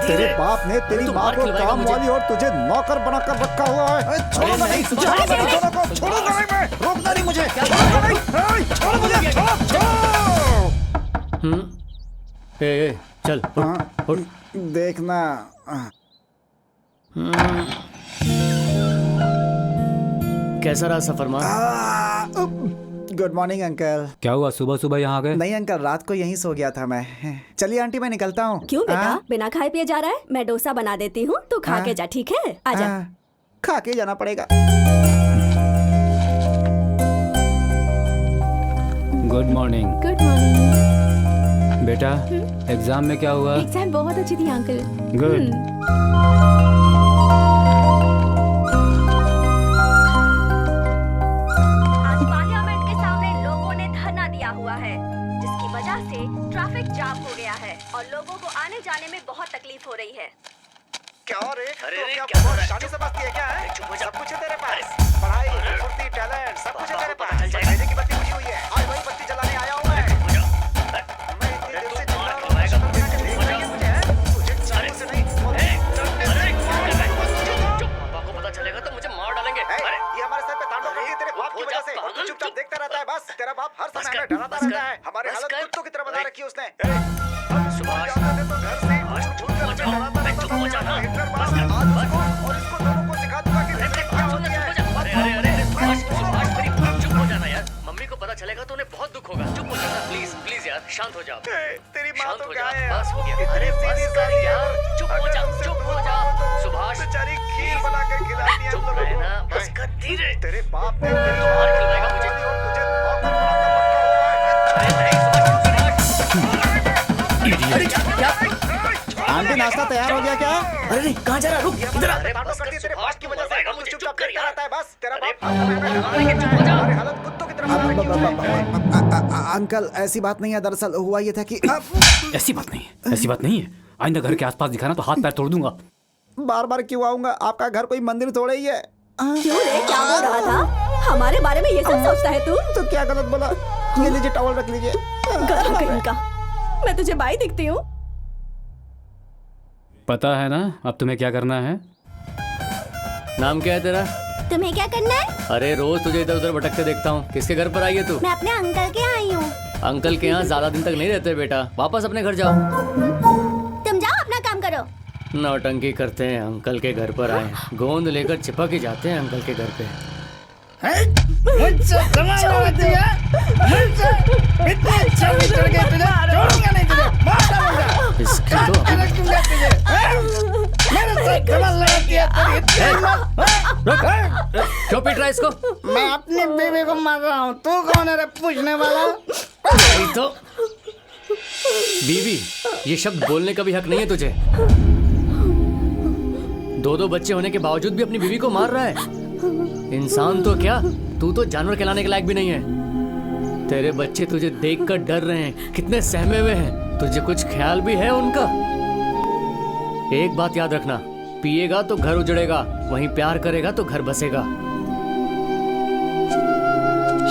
तेरे बाप ने तेरी माँ को काम वाली और तुझे नौकर बनाकर रखा हुआ है। छोड़ो नहीं, छोड़ो नहीं, रोकना नहीं मुझे, छोड़ो मुझे, चल उठ। देखना। कैसा रहा सफर माँ? Good morning uncle. क्या हुआ, सुबह सुबह यहाँ आ गए? नहीं अंकल, रात को यहीं सो गया था मैं। चलिए आंटी, मैं निकलता हूँ। क्यों बेटा, बिना खाए पिए जा रहा है? मैं डोसा बना देती हूँ, तू खा के जा, ठीक है? आजा। खा के जाना पड़ेगा। Good morning. Good morning. बेटा, एग्जाम में क्या हुआ? एग्जाम बहुत अच्छी थी अंकल। गुड। आज पार्लियामेंट के सामने लोगों ने धरना दिया हुआ है, जिसकी वजह से ट्रैफिक जाम हो गया है और लोगों को आने जाने में बहुत तकलीफ हो रही है। क्या रे, क्या बहुत शादी समझती है क्या है? सब कुछ है तेरे पास, पढ़ाई, खूबसूरती, टैलेंट, सब कुछ है तेरे पास। भेजे की बत्ती बुझी हुई है। आज वही बत्ती जलाने आया हूँ मैं इतनी देर से चिल्ला रहा हूँ, शक्ल बना के देख रही है मुझे? तुझे चाकू से नहीं, पापा को पता चलेगा तो मुझे मार डालेंगे। ये हमारे सर पे तांडव करती है तेरे बाप की वजह से, और तू चुपचाप देखता रहता है। बस तेरा बाप हर समय हमें डराता रहता है। हमारी हालत कुत्तों की तरह बना रखी है उसने। हम स्कूल जाते थे तो घर से झूठ कर हमें डराता रहता था तेरा हिटलर बाप। आज उसको और इसको दोनों को सिखा दूंगा कि रिस्पेक्ट क्या होती है। चुप हो जाना यार, मम्मी को पता चलेगा तो उन्हें बहुत दुख होगा। चुप हो जाना प्लीज प्लीज यार, शांत हो जाओ। तेरी माँ तो क्या है बस हो गया। अरे बस कर यार, चुप हो जा, चुप हो जा। सुभाष बेचारी खीर बना के खिलाती है हम लोगों को। रहना, बस कर धीरे। तेरे बाप ने तेरी मार खिलवाएगा मुझे। और तुझे नौकर बनाकर रखा हुआ है। आंटी, नाश्ता तैयार हो गया क्या? अरे नहीं, कहाँ जा रहा है? रुक, इधर आ। तेरे बाप की वजह से तू चुपचाप देखता रहता है। बस तेरा बाप हमारी हालत कुत्तों की तरह बना रखी है। अंकल, ऐसी बात नहीं है, दरअसल हुआ ये था कि ऐसी बात नहीं है, ऐसी बात नहीं है। आइंदा घर के आसपास दिखाना तो हाथ पैर तोड़ दूंगा। बार बार क्यों आऊंगा? आपका घर कोई मंदिर थोड़ा ही है। क्यों रे, क्या बोल रहा था? हमारे बारे में ये सब सोचता है तू? तो क्या गलत बोला? ये लीजिए, टॉवल रख लीजिए। गधा कहीं का, मैं तुझे बाई दिखती हूँ? पता है ना अब तुम्हें क्या करना है? नाम क्या है तेरा? तुम्हें क्या करना है? अरे रोज तुझे इधर उधर भटकते देखता हूँ। किसके घर पर आई है तू? मैं अपने अंकल के यहाँ आई हूँ। अंकल के यहाँ ज्यादा दिन तक नहीं रहते बेटा, वापस अपने घर जाओ। तुम जाओ, अपना काम करो। नौटंकी करते हैं, अंकल के घर पर आए, गोंद लेकर चिपक ही जाते हैं अंकल के घर पे। मुझसे सवाल लगाती है, मुझसे इतने छवि चढ़ गए तुझे, छोड़ूंगा नहीं तुझे, मार डालूंगा। इसकी तो रख दूंगा तुझे। मेरे साथ सवाल लगाती है तेरी इतनी क्यों पीट रहा है इसको? मैं अपनी बीवी को मार रहा हूँ, तू कौन है रे पूछने वाला? नहीं तो बीवी, ये शब्द बोलने का भी हक नहीं है तुझे। दो बच्चे होने के बावजूद भी अपनी बीवी को मार रहा है। इंसान तो क्या, तू तो जानवर कहलाने के लायक भी नहीं है। तेरे बच्चे तुझे देखकर डर रहे हैं, कितने सहमे हुए हैं। तुझे कुछ ख्याल भी है उनका? एक बात याद रखना, पिएगा तो घर उजड़ेगा, वहीं प्यार करेगा तो घर बसेगा।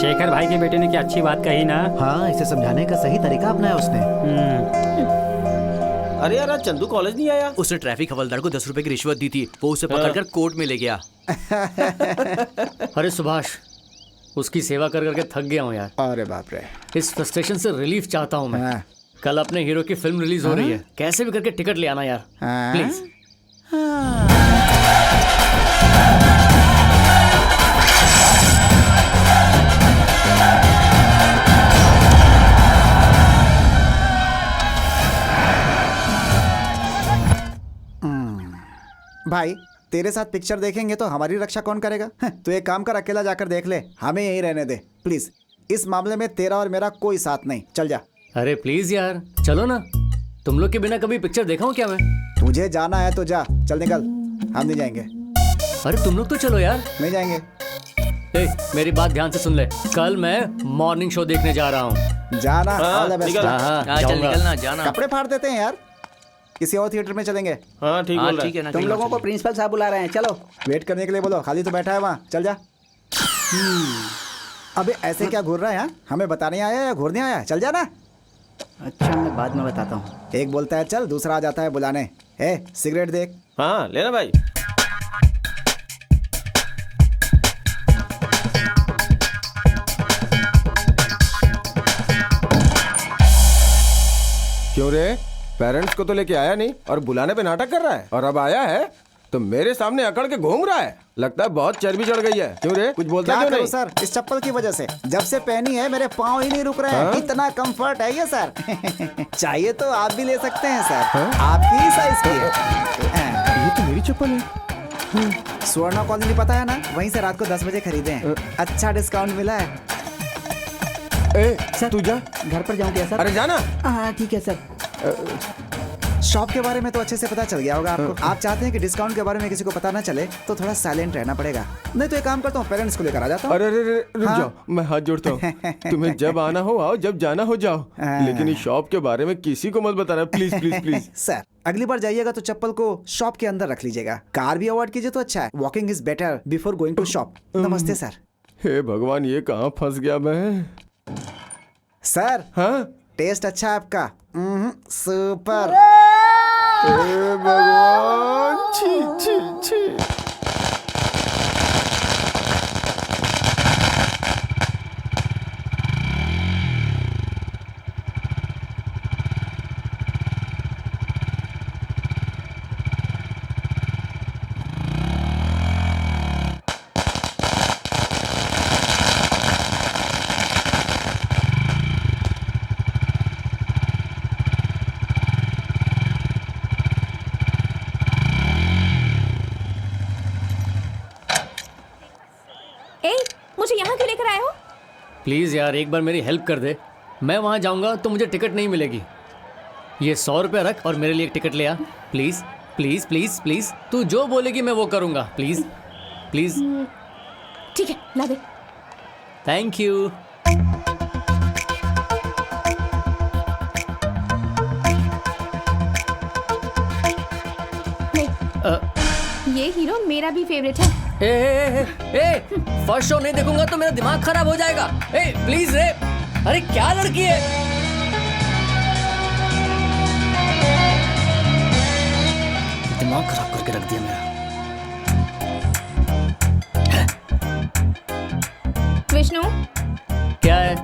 शेखर भाई के बेटे ने क्या अच्छी बात कही ना। हाँ, इसे समझाने का सही तरीका अपनाया उसने। अरे यार, आज चंदू कॉलेज नहीं आया। उसने ट्रैफिक हवलदार को 10 रुपए की रिश्वत दी थी, वो उसे पकड़कर कोर्ट में ले गया। अरे सुभाष, उसकी सेवा कर करके थक गया हूँ यार। अरे बाप रे, इस फ्रस्ट्रेशन से रिलीफ चाहता हूँ मैं। हाँ। कल अपने हीरो की फिल्म रिलीज हो रही है, कैसे भी करके टिकट ले आना यार, हाँ। प्लीज। भाई, तेरे साथ पिक्चर देखेंगे तो हमारी रक्षा कौन करेगा? तू एक काम कर, अकेला जाकर देख ले, हमें यहीं रहने दे प्लीज। इस मामले में तेरा और मेरा कोई साथ नहीं, चल जा। अरे प्लीज यार, चलो ना। तुम लोग के बिना कभी पिक्चर देखा हूँ क्या मैं? तुझे जाना है तो जा, चल निकल। हम नहीं जाएंगे। अरे तुम लोग तो चलो यार। नहीं जाएंगे। ए, मेरी बात ध्यान से सुन ले, कल मैं मॉर्निंग शो देखने जा रहा हूँ। जाना, all the best। निकल। हाँ, चल निकलना, जाना। कपड़े फाड़ देते हैं यार, किसी और थिएटर में चलेंगे। हाँ ठीक हाँ बोल ठीक है रहा ना। तुम लोगों को प्रिंसिपल साहब बुला रहे हैं, चलो। वेट करने के लिए बोलो, खाली तो बैठा है वहाँ, चल जा। अबे ऐसे क्या घूर रहा है? यहाँ हमें बताने आया या घूरने आया? चल जा ना। अच्छा, मैं बाद में बताता हूँ। एक बोलता है चल, दूसरा आ जाता है बुलाने। ए, सिगरेट देख। हाँ लेना भाई। क्यों रे, पेरेंट्स को तो लेके आया नहीं और बुलाने पे नाटक कर रहा है, और अब आया है तो मेरे सामने अकड़ के घूम रहा है। लगता है बहुत चर्बी चढ़ गई है। क्यों रे, कुछ बोलता क्या क्यों करूं नहीं? सर, इस चप्पल की वजह से जब से पहनी है मेरे पाँव ही नहीं रुक रहे हैं। हाँ? इतना कंफर्ट है ये सर। चाहिए तो आप भी ले सकते हैं सर। आपकी ही साइज की है। ये तो मेरी चप्पल है। स्वर्ण कॉलोनी पता है ना, वहीं से रात को 10 बजे खरीदे हैं। अच्छा डिस्काउंट मिला है। ए, तू जा। घर पर जाऊँ क्या सर? अरे जाना। हाँ ठीक है सर। शॉप के बारे में तो अच्छे से पता चल गया होगा आपको। आप चाहते हैं कि डिस्काउंट के बारे में किसी को पता ना चले, तो थोड़ा साइलेंट रहना पड़ेगा। नहीं तो एक काम करता हूँ, पेरेंट्स को लेकर आ जाता हूँ। अरे अरे अरे, रुक हाँ? जाओ, मैं हाथ जोड़ता हूँ। तुम्हें जब आना हो आओ, जब जाना हो जाओ, लेकिन इस शॉप के बारे में किसी को मत बताना, प्लीज प्लीज प्लीज। सर, अगली बार जाइएगा तो चप्पल को शॉप के अंदर रख लीजिएगा। कार भी अवॉइड कीजिए तो अच्छा है। Walking is better before going to shop. नमस्ते सर। हे भगवान, ये कहाँ फंस गया मैं। सर, हाँ, टेस्ट अच्छा है आपका। सुपर। हे भगवान, छी छी छी। मुझे यहाँ क्यों लेकर आए हो? प्लीज यार, एक बार मेरी हेल्प कर दे। मैं वहाँ जाऊँगा तो मुझे टिकट नहीं मिलेगी। ये 100 रुपये रख और मेरे लिए एक टिकट ले आ, प्लीज प्लीज प्लीज प्लीज। तू जो बोलेगी मैं वो करूँगा, प्लीज प्लीज। ठीक है, ला दे। Thank you. ये हीरो मेरा भी फेवरेट है। फर्स्ट शो नहीं देखूंगा तो मेरा दिमाग खराब हो जाएगा। ए प्लीज रे, अरे क्या लड़की है। दिमाग खराब करके रख दिया मेरा। विष्णु, क्या है?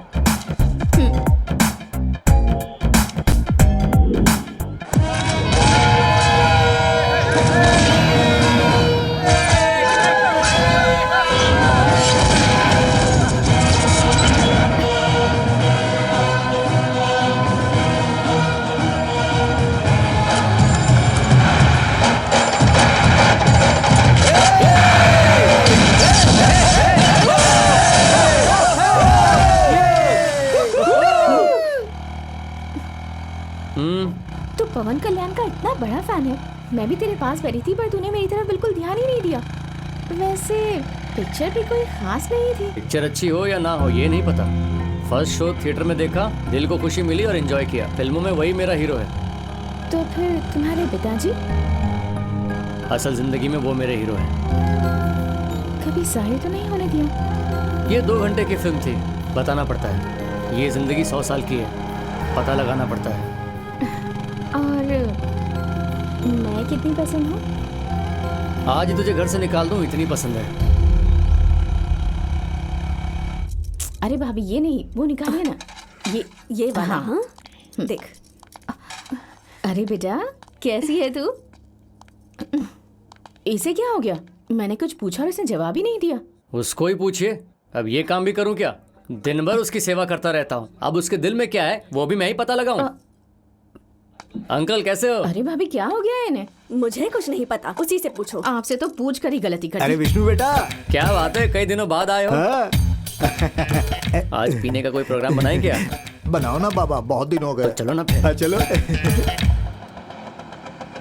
फैन है। मैं भी तेरे पास बैठी थी पर तूने मेरी तरफ बिल्कुल ध्यान ही नहीं दिया। वैसे पिक्चर भी कोई खास नहीं थी। पिक्चर अच्छी हो या ना हो ये नहीं पता। फर्स्ट शो थिएटर में देखा, दिल को खुशी मिली और एंजॉय किया। फिल्मों में वही मेरा हीरो है। तो फिर तुम्हारे पिताजी? असल जिंदगी में वो मेरे हीरो हैं। कभी जाहिर तो नहीं होने दिया? ये 2 घंटे की फिल्म थी, बताना पड़ता है। ये जिंदगी 100 साल की है, पता लगाना पड़ता है। और मैं कितनी पसंद हूँ? आज ही तुझे घर से निकाल दूं, इतनी पसंद है। अरे भाभी ये नहीं, वो निकालिए ना। ये वाला। हाँ देख। अरे बेटा कैसी है तू? इसे क्या हो गया? मैंने कुछ पूछा और उसने जवाब ही नहीं दिया। उसको ही पूछिए। अब ये काम भी करूं क्या? दिन भर उसकी सेवा करता रहता हूँ। अब उसके दिल में क्या है वो भी मैं ही पता लगाऊं। अंकल कैसे हो? अरे भाभी क्या हो गया है इन्हें? मुझे कुछ नहीं पता, उसी से पूछो। आपसे तो पूछ कर ही गलती कर दी। अरे विष्णु बेटा, क्या बात है, कई दिनों बाद आए हो। हाँ? आज पीने का कोई प्रोग्राम बनाए क्या? बनाओ ना बाबा, बहुत दिन हो गए। तो चलो ना फिर। हाँ, चलो।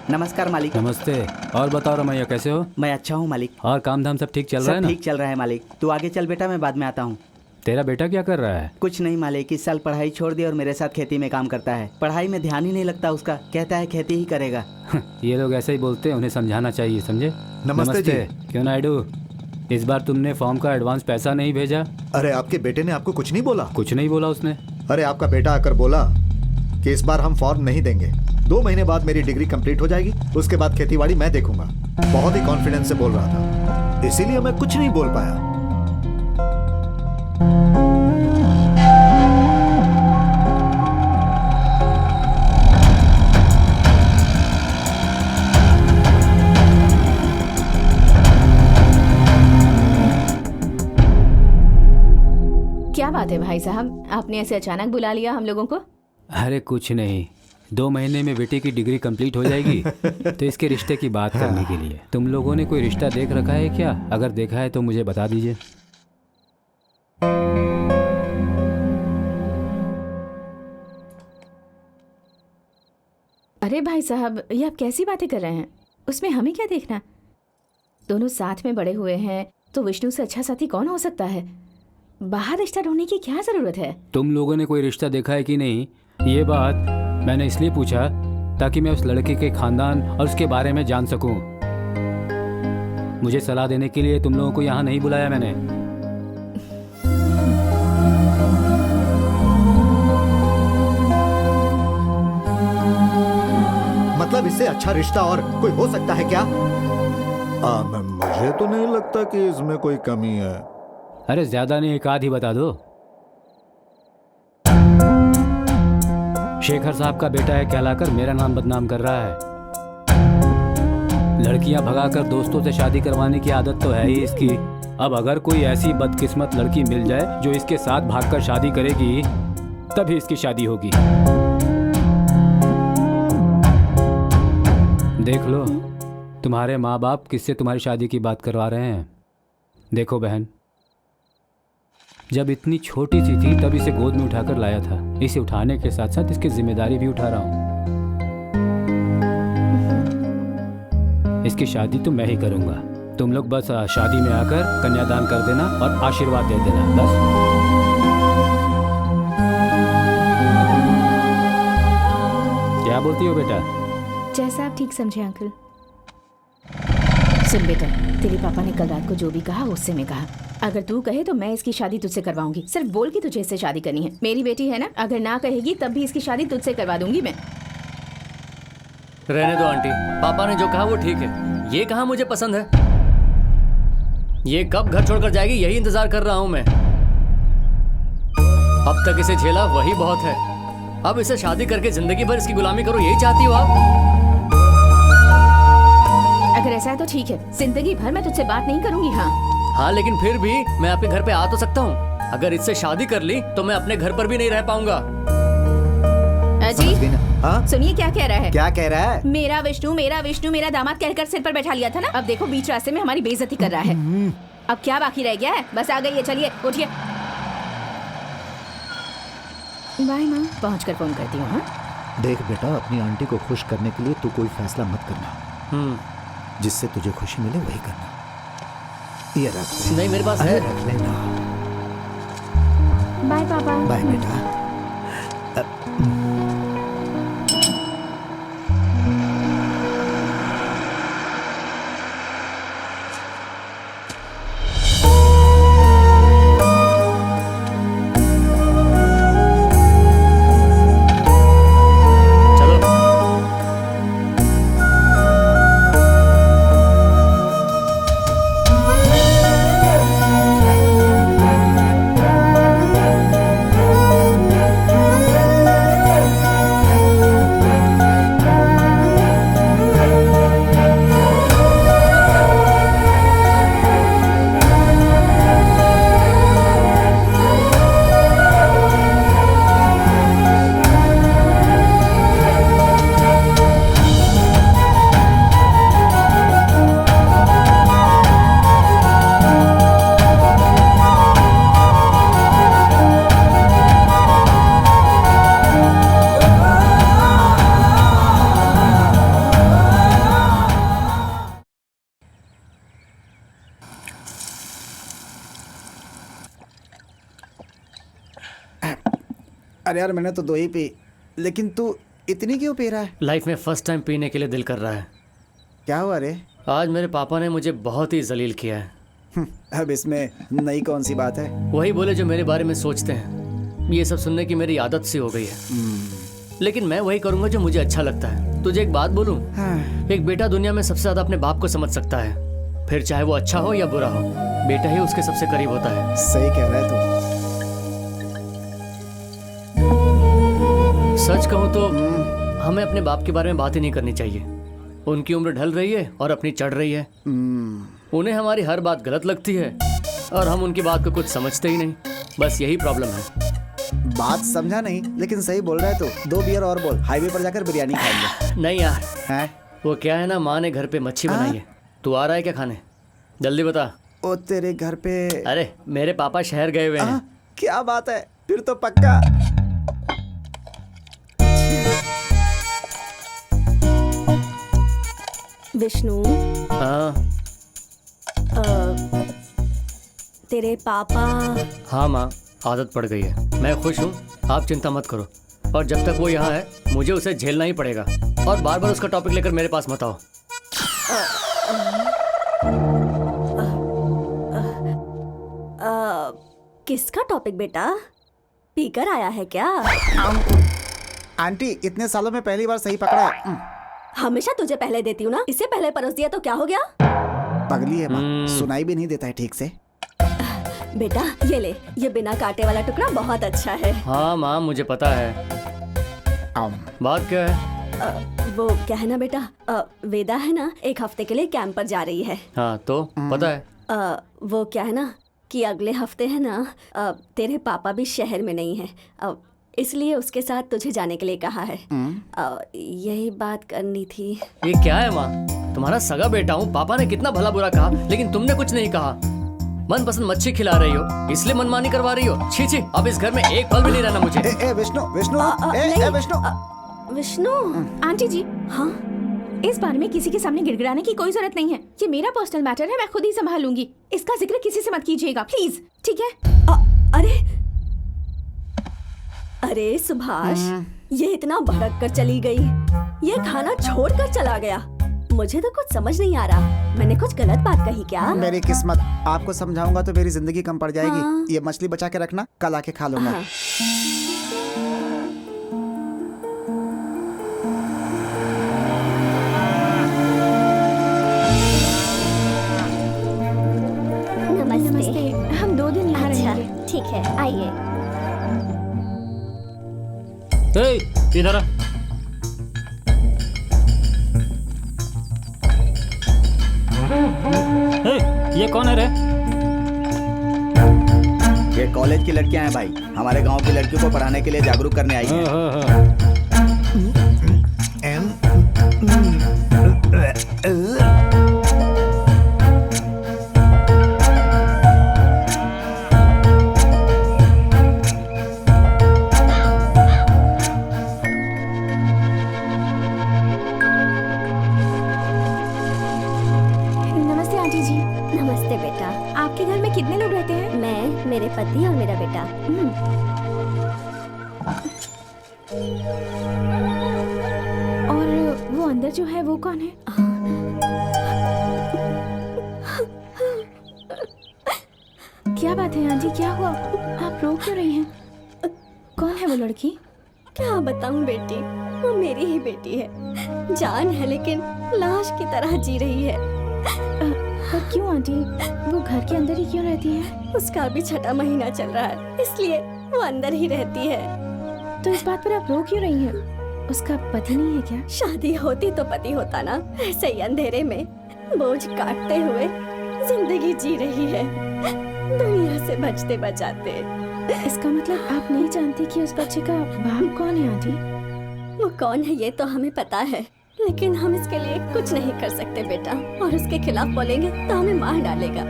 नमस्कार मालिक। नमस्ते। और बताओ रमैया कैसे हो? मैं अच्छा हूँ मालिक। और काम धाम सब ठीक चल रहा है सब ना? ठीक चल रहा है मालिक। तू आगे चल बेटा, मैं बाद में आता हूँ। तेरा बेटा क्या कर रहा है? कुछ नहीं मालिक, इस साल पढ़ाई छोड़ दी और मेरे साथ खेती में काम करता है। पढ़ाई में ध्यान ही नहीं लगता उसका, कहता है खेती ही करेगा। ये लोग ऐसे ही बोलते हैं, उन्हें समझाना चाहिए, समझे? नमस्ते जी। क्यों नायडू, इस बार तुमने फॉर्म का एडवांस पैसा नहीं भेजा? अरे आपके बेटे ने आपको कुछ नहीं बोला? कुछ नहीं बोला उसने। अरे आपका बेटा आकर बोला कि इस बार हम फॉर्म नहीं देंगे, 2 महीने बाद मेरी डिग्री कंप्लीट हो जाएगी, उसके बाद खेतीबाड़ी मैं देखूंगा। बहुत ही कॉन्फिडेंस से बोल रहा था, इसीलिए मैं कुछ नहीं बोल पाया। क्या बात है भाई साहब, आपने ऐसे अचानक बुला लिया हम लोगों को? अरे कुछ नहीं, 2 महीने में बेटी की डिग्री कंप्लीट हो जाएगी तो इसके रिश्ते की बात करने के लिए। तुम लोगों ने कोई रिश्ता देख रखा है क्या? अगर देखा है तो मुझे बता दीजिए। अरे भाई साहब ये आप कैसी बातें कर रहे हैं? उसमें हमें क्या देखना? दोनों साथ में बड़े हुए हैं तो विष्णु से अच्छा साथी कौन हो सकता है? बाहर रिश्ता ढूंढने की क्या जरूरत है? तुम लोगों ने कोई रिश्ता देखा है कि नहीं, ये बात मैंने इसलिए पूछा ताकि मैं उस लड़के के खानदान और उसके बारे में जान सकूं। मुझे सलाह देने के लिए तुम लोगों को यहाँ नहीं बुलाया मैंने। मतलब इससे अच्छा रिश्ता और कोई हो सकता है क्या? मुझे तो नहीं लगता कि इसमें कोई कमी है। अरे ज्यादा नहीं, एक आध ही बता दो। शेखर साहब का बेटा है कहलाकर मेरा नाम बदनाम कर रहा है। लड़कियां भगाकर दोस्तों से शादी करवाने की आदत तो है ही इसकी। अब अगर कोई ऐसी बदकिस्मत लड़की मिल जाए जो इसके साथ भागकर शादी करेगी, तभी इसकी शादी होगी। देख लो, तुम्हारे माँ बाप किससे तुम्हारी शादी की बात करवा रहे हैं। देखो बहन, जब इतनी छोटी सी थी तब इसे गोद में उठाकर लाया था। इसे उठाने के साथ साथ इसकी जिम्मेदारी भी उठा रहा हूँ। इसकी शादी तो मैं ही करूँगा। तुम लोग बस शादी में आकर कन्यादान कर देना और आशीर्वाद दे देना, बस। क्या बोलती हो बेटा? जैसा आप ठीक समझे अंकल। सुन बेटा, तेरे पापा ने कल रात को जो भी कहा उससे मैं कहा। अगर तू कहे तो मैं इसकी शादी तुझसे करवाऊंगी। सिर्फ बोल कि तुझे इससे शादी करनी है। मेरी बेटी है ना, अगर ना कहेगी तब भी इसकी शादी तुझसे करवा दूंगी मैं। रहने दो आंटी, पापा ने जो कहा वो ठीक है। ये कहा मुझे पसंद है। ये कब घर छोड़कर जाएगी यही इंतजार कर रहा हूं मैं। अब तक इसे झेला वही बहुत है। अब इसे शादी करके जिंदगी भर इसकी गुलामी करो, यही चाहती हो आप? अगर ऐसा है तो ठीक है, जिंदगी भर मैं तुझसे बात नहीं करूंगी। हाँ, लेकिन फिर भी मैं आपके घर पे आ तो सकता हूँ। अगर इससे शादी कर ली तो मैं अपने घर पर भी नहीं रह पाऊंगा। अजी हाँ? सुनिए क्या कह रहा है? क्या कह रहा है? मेरा विष्णु मेरा दामाद कहकर सिर पर बैठा लिया था ना, अब देखो बीच रास्ते में हमारी बेइज्जती कर रहा है। अब क्या बाकी रह गया है? बस आ गई है, चलिए उठिए। बाय माँ, पहुँच कर फोन करती हूँ। हाँ देख बेटा, अपनी आंटी को खुश करने के लिए तू कोई फैसला मत करना। जिससे तुझे खुशी मिले वही करना। ये रख। नहीं, मेरे पास है। रख लेना। बाय पापा। बाय बेटा। अरे यार, मैंने तो 2 ही पी, लेकिन तू इतनी क्यों पी रहा है? लाइफ में फर्स्ट टाइम पीने के लिए दिल कर रहा है। क्या हुआ रे? आज मेरे पापा ने मुझे बहुत ही जलील किया है। अब इसमें नई कौन सी बात है? वही बोले जो मेरे बारे में सोचते हैं। ये सब सुनने की मेरी आदत सी हो गई है, लेकिन मैं वही करूंगा जो मुझे अच्छा लगता है। तुझे एक बात बोलूं? एक बेटा दुनिया में सबसे ज्यादा अपने बाप को समझ सकता है, फिर चाहे वो अच्छा हो या बुरा हो, बेटा ही उसके सबसे करीब होता है। सही कह रहा है तू। सच कहूँ तो हमें अपने बाप के बारे में बात ही नहीं करनी चाहिए। उनकी उम्र ढल रही है और अपनी चढ़ रही है। उन्हें हमारी हर बात गलत लगती है और हम उनकी बात को कुछ समझते ही नहीं। बस यही प्रॉब्लम है। बात समझा नहीं, लेकिन सही बोल रहा है तू। 2 बियर और बोल, हाईवे पर जाकर बिरयानी खाएंगे। नहीं यार, हैं? वो क्या है ना, माँ ने घर पे मच्छी बनाई है। तू आ रहा है क्या खाने? जल्दी बता। ओ तेरे घर पे? अरे मेरे पापा शहर गए हुए हैं। क्या बात है, फिर तो पक्का। विष्णु, हाँ तेरे पापा? हाँ माँ, आदत पड़ गई है। मैं खुश हूँ, आप चिंता मत करो। और जब तक वो यहाँ है मुझे उसे झेलना ही पड़ेगा। और बार बार उसका टॉपिक लेकर मेरे पास मत आओ। किसका टॉपिक बेटा? पीकर आया है क्या? आंटी, इतने सालों में पहली बार सही पकड़ा है। हमेशा तुझे पहले देती हूँ ना, इससे पहले परोस दिया तो क्या हो गया? पगली है माँ, सुनाई भी नहीं देता है ठीक से। बेटा ये ले, ये बिना कांटे वाला टुकड़ा बहुत अच्छा है। हाँ माँ, मुझे पता है। बात क्या है? वो क्या है ना बेटा, वेदा है ना, 1 हफ्ते के लिए कैंप पर जा रही है। हाँ तो पता है। वो क्या है ना कि अगले हफ्ते है ना, तेरे पापा भी शहर में नहीं है, इसलिए उसके साथ तुझे जाने के लिए कहा है। यही बात करनी थी। ये क्या है माँ, तुम्हारा सगा बेटा हूँ। पापा ने कितना भला बुरा कहा, लेकिन तुमने कुछ नहीं कहा। मनपसंद मच्छी खिला रही हो, इसलिए मनमानी करवा रही हो। छी छी, अब इस घर में एक पल भी नहीं रहना मुझे। विष्णु, विष्णु, विष्णु, विष्णु। आंटी जी, हाँ, इस बारे में किसी के सामने गिड़गिड़ाने की कोई जरूरत नहीं है। ये मेरा पर्सनल मैटर है, मैं खुद ही संभाल लूंगी। इसका जिक्र किसी से मत कीजिएगा प्लीज, ठीक है? अरे सुभाष, ये इतना भड़क कर चली गई, ये खाना छोड़कर चला गया। मुझे तो कुछ समझ नहीं आ रहा, मैंने कुछ गलत बात कही क्या? मेरी किस्मत, आपको समझाऊंगा तो मेरी जिंदगी कम पड़ जाएगी। ये मछली बचा के रखना, कल आके खा लूंगा। नमस्ते। हम 2 दिन यहाँ रहेंगे। ठीक है, आइए। इधर आ। ये कौन है रे? ये कॉलेज की लड़कियां हैं भाई, हमारे गांव की लड़कियों को पढ़ाने के लिए जागरूक करने आई हैं। नमस्ते बेटा। आपके घर में कितने लोग रहते हैं? मैं, मेरे पति और मेरा बेटा। और वो अंदर जो है वो कौन है? क्या बात है आंटी, क्या हुआ? आप रो क्यों रही हैं? कौन है वो लड़की? क्या बताऊं बेटी, वो मेरी ही बेटी है। जान है लेकिन लाश की तरह जी रही है। पर क्यों आंटी, वो घर के अंदर ही क्यों रहती है? उसका अभी 6वां महीना चल रहा है, इसलिए वो अंदर ही रहती है। तो इस बात पर आप रो क्यों रही हैं? उसका पति नहीं है क्या? शादी होती तो पति होता ना। ऐसे ही अंधेरे में बोझ काटते हुए जिंदगी जी रही है, दुनिया से बचते बचाते। इसका मतलब आप नहीं जानती कि उस बच्चे का बाप कौन है आंटी? वो कौन है ये तो हमें पता है, लेकिन हम इसके लिए कुछ नहीं कर सकते बेटा। और उसके खिलाफ बोलेंगे तो हमें मार डालेगा।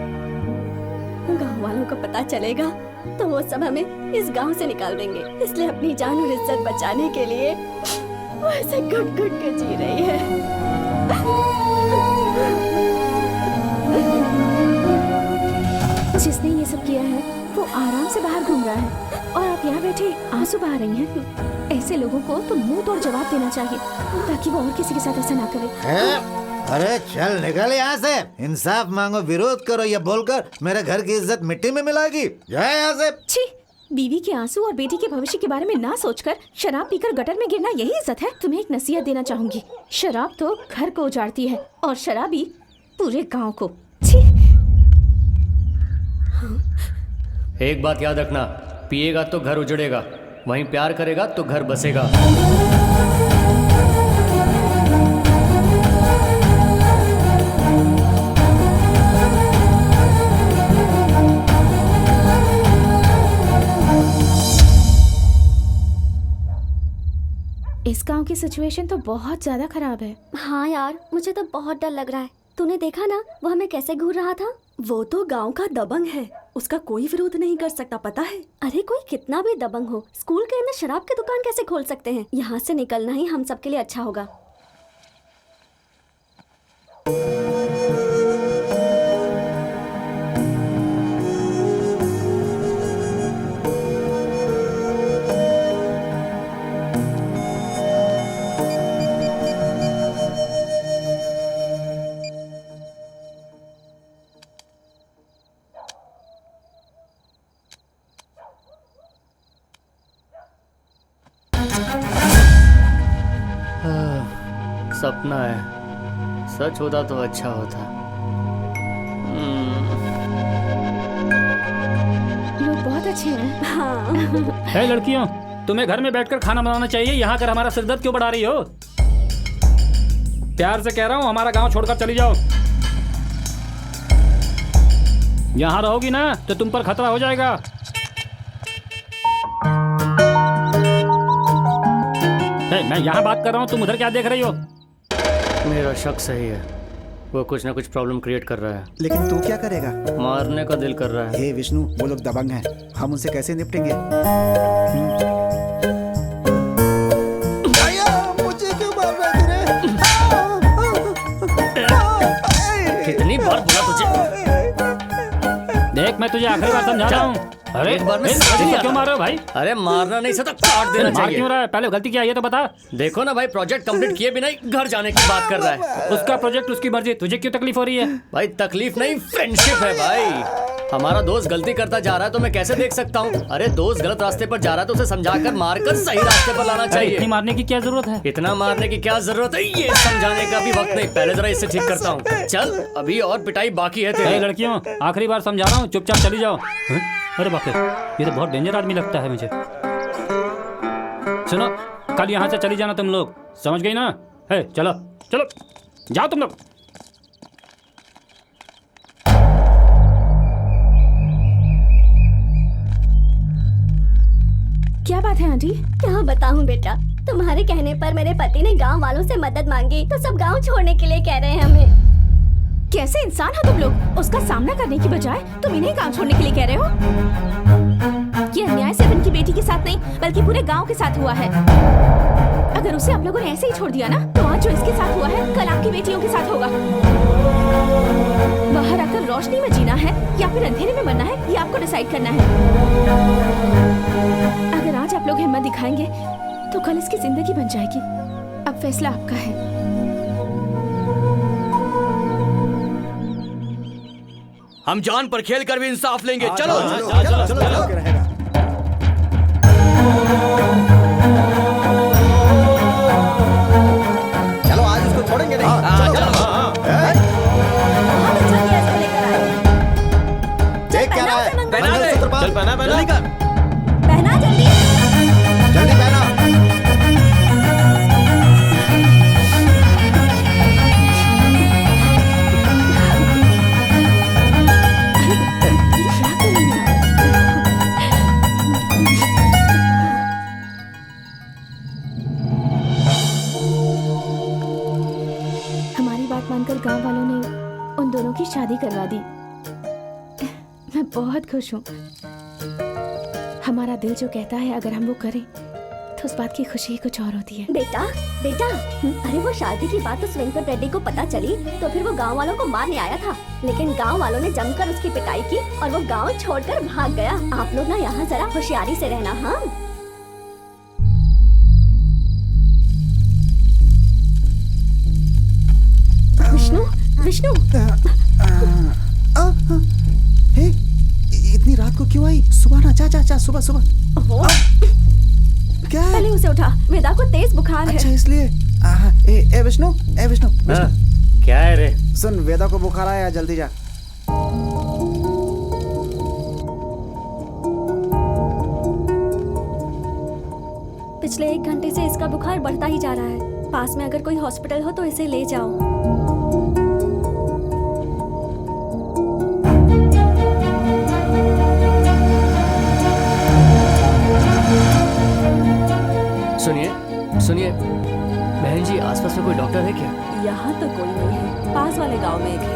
गांव वालों को पता चलेगा तो वो सब हमें इस गांव से निकाल देंगे। इसलिए अपनी जान और इज्जत बचाने के लिए वो ऐसे घुट घुट के जी रही है। जिसने ये सब किया है वो आराम से बाहर घूम रहा है और आप यहाँ बैठे आंसू बहा रही हैं। ऐसे लोगों को तो मुंह तोड़ जवाब देना चाहिए ताकि वो और किसी के साथ ऐसा ना करे। अरे चल निकल यहाँ से। इंसाफ मांगो, विरोध करो, ये बोलकर मेरे घर की इज्जत मिट्टी में मिलाएगी। जाए यहाँ से। छी, बीवी के आंसू और बेटी के भविष्य के बारे में ना सोचकर शराब पीकर गटर में गिरना यही इज्जत है? तुम्हें एक नसीहत देना चाहूंगी, शराब तो घर को उजाड़ती है और शराबी पूरे गाँव को। छी। एक बात याद रखना, पिएगा तो घर उजड़ेगा, वहीं प्यार करेगा तो घर बसेगा। इस गांव की सिचुएशन तो बहुत ज्यादा खराब है। हाँ यार, मुझे तो बहुत डर लग रहा है। तूने देखा ना वो हमें कैसे घूर रहा था? वो तो गांव का दबंग है, उसका कोई विरोध नहीं कर सकता, पता है? अरे कोई कितना भी दबंग हो, स्कूल के अंदर शराब की दुकान कैसे खोल सकते हैं? यहाँ से निकलना ही हम सबके लिए अच्छा होगा। सपना है, सच होता तो अच्छा होता। लोग बहुत अच्छे हैं। हाँ। है लड़कियों, तुम्हें घर में बैठकर खाना बनाना चाहिए, यहाँ कर हमारा सिरदर्द क्यों बढ़ा रही हो? प्यार से कह रहा हूँ, हमारा गांव छोड़कर चली जाओ। यहाँ रहोगी ना तो तुम पर खतरा हो जाएगा। मैं यहाँ बात कर रहा हूँ, तुम उधर क्या देख रही हो? मेरा शक सही है, वो कुछ ना कुछ प्रॉब्लम क्रिएट कर रहा है। लेकिन तू क्या करेगा? मारने का दिल कर रहा है। हे विष्णु, वो लोग दबंग हैं, हम उनसे कैसे निपटेंगे? मुझे क्यों मार रहा है तूने? कितनी बार बोला तुझे? देख, मैं तुझे आखिरी बार समझा रहा हूँ। अरे एक बार में क्यों मार रहे हो भाई? अरे मारना नहीं था, काट देना मार चाहिए। क्यों रहा है? पहले गलती क्या है ये तो बता। देखो ना भाई, प्रोजेक्ट कंप्लीट किए बिना ही घर जाने की बात कर रहा है। उसका प्रोजेक्ट उसकी मर्जी, तुझे क्यों तकलीफ हो रही है? भाई तकलीफ नहीं, फ्रेंडशिप है भाई। हमारा दोस्त गलती करता जा रहा है तो मैं कैसे देख सकता हूँ? अरे दोस्त गलत रास्ते पर जा रहा है तो उसे समझाकर मारकर सही रास्ते पर लाना चाहिए। इतनी मारने की क्या जरूरत है? इतना मारने की क्या जरूरत है ये समझाने का भी वक्त नहीं। पहले जरा इससे ठीक करता हूँ। चल, अभी और पिटाई बाकी है तेरी। लड़कियों, आखिरी बार समझा रहा हूँ, चुपचाप चली जाओ। अरे बाप रे, ये तो बहुत डेंजर आदमी लगता है मुझे। सुनो, कल यहाँ से चली जाना तुम लोग, समझ गई ना? है, चलो चलो जाओ तुम लोग। क्या बात है आंटी? क्या बताऊं बेटा, तुम्हारे कहने पर मेरे पति ने गांव वालों से मदद मांगी तो सब गांव छोड़ने के लिए कह रहे हैं हमें। कैसे इंसान हो तुम लोग? उसका सामना करने की बजाय तुम इन्हें गांव छोड़ने के लिए कह रहे हो? ये अन्याय सिर्फ इनकी बेटी के साथ नहीं बल्कि पूरे गांव के साथ हुआ है। अगर उसे आप लोगों ने ऐसे ही छोड़ दिया ना तो आज जो इसके साथ हुआ है कल आपकी बेटियों के साथ होगा। बाहर आकर रोशनी में जीना है या फिर अंधेरे में मरना है, ये आपको डिसाइड करना है। अगर आज आप लोग हिम्मत दिखाएंगे तो कल इसकी जिंदगी बन जाएगी। अब फैसला आपका है। हम जान पर खेल कर भी इंसाफ लेंगे। चलो चलो आज इसको छोड़ेंगे नहीं। देख क्या रहा है? चल पहना पहना पहना जल्दी। जल्दी पहना। हमारी बात मानकर गांव वालों ने उन दोनों की शादी करवा दी। मैं बहुत खुश हूँ। हमारा दिल जो कहता है अगर हम वो करें तो उस बात की खुशी ही कुछ और होती है। बेटा बेटा, अरे वो शादी की बात उस वेंकट रेड्डी को पता चली तो फिर वो गांव वालों को मारने आया था, लेकिन गांव वालों ने जमकर उसकी पिटाई की और वो गांव छोड़कर भाग गया। आप लोग ना यहाँ जरा होशियारी से रहना। हाँ विष्णु, विष्णु हे, इतनी रात को क्यों आई? सुबह ना, चा सुबह सुबह। क्या है? पहले उसे उठा, वेदा को तेज बुखार है। अच्छा इसलिए। ए विष्णु, ए विष्णु, क्या है रे? सुन, वेदा को बुखार आया, जल्दी जा। पिछले 1 घंटे से इसका बुखार बढ़ता ही जा रहा है। पास में अगर कोई हॉस्पिटल हो तो इसे ले जाओ। सुनिए सुनिए, बहन जी आसपास में कोई डॉक्टर है क्या? यहाँ तो कोई नहीं है, पास वाले गांव में एक है।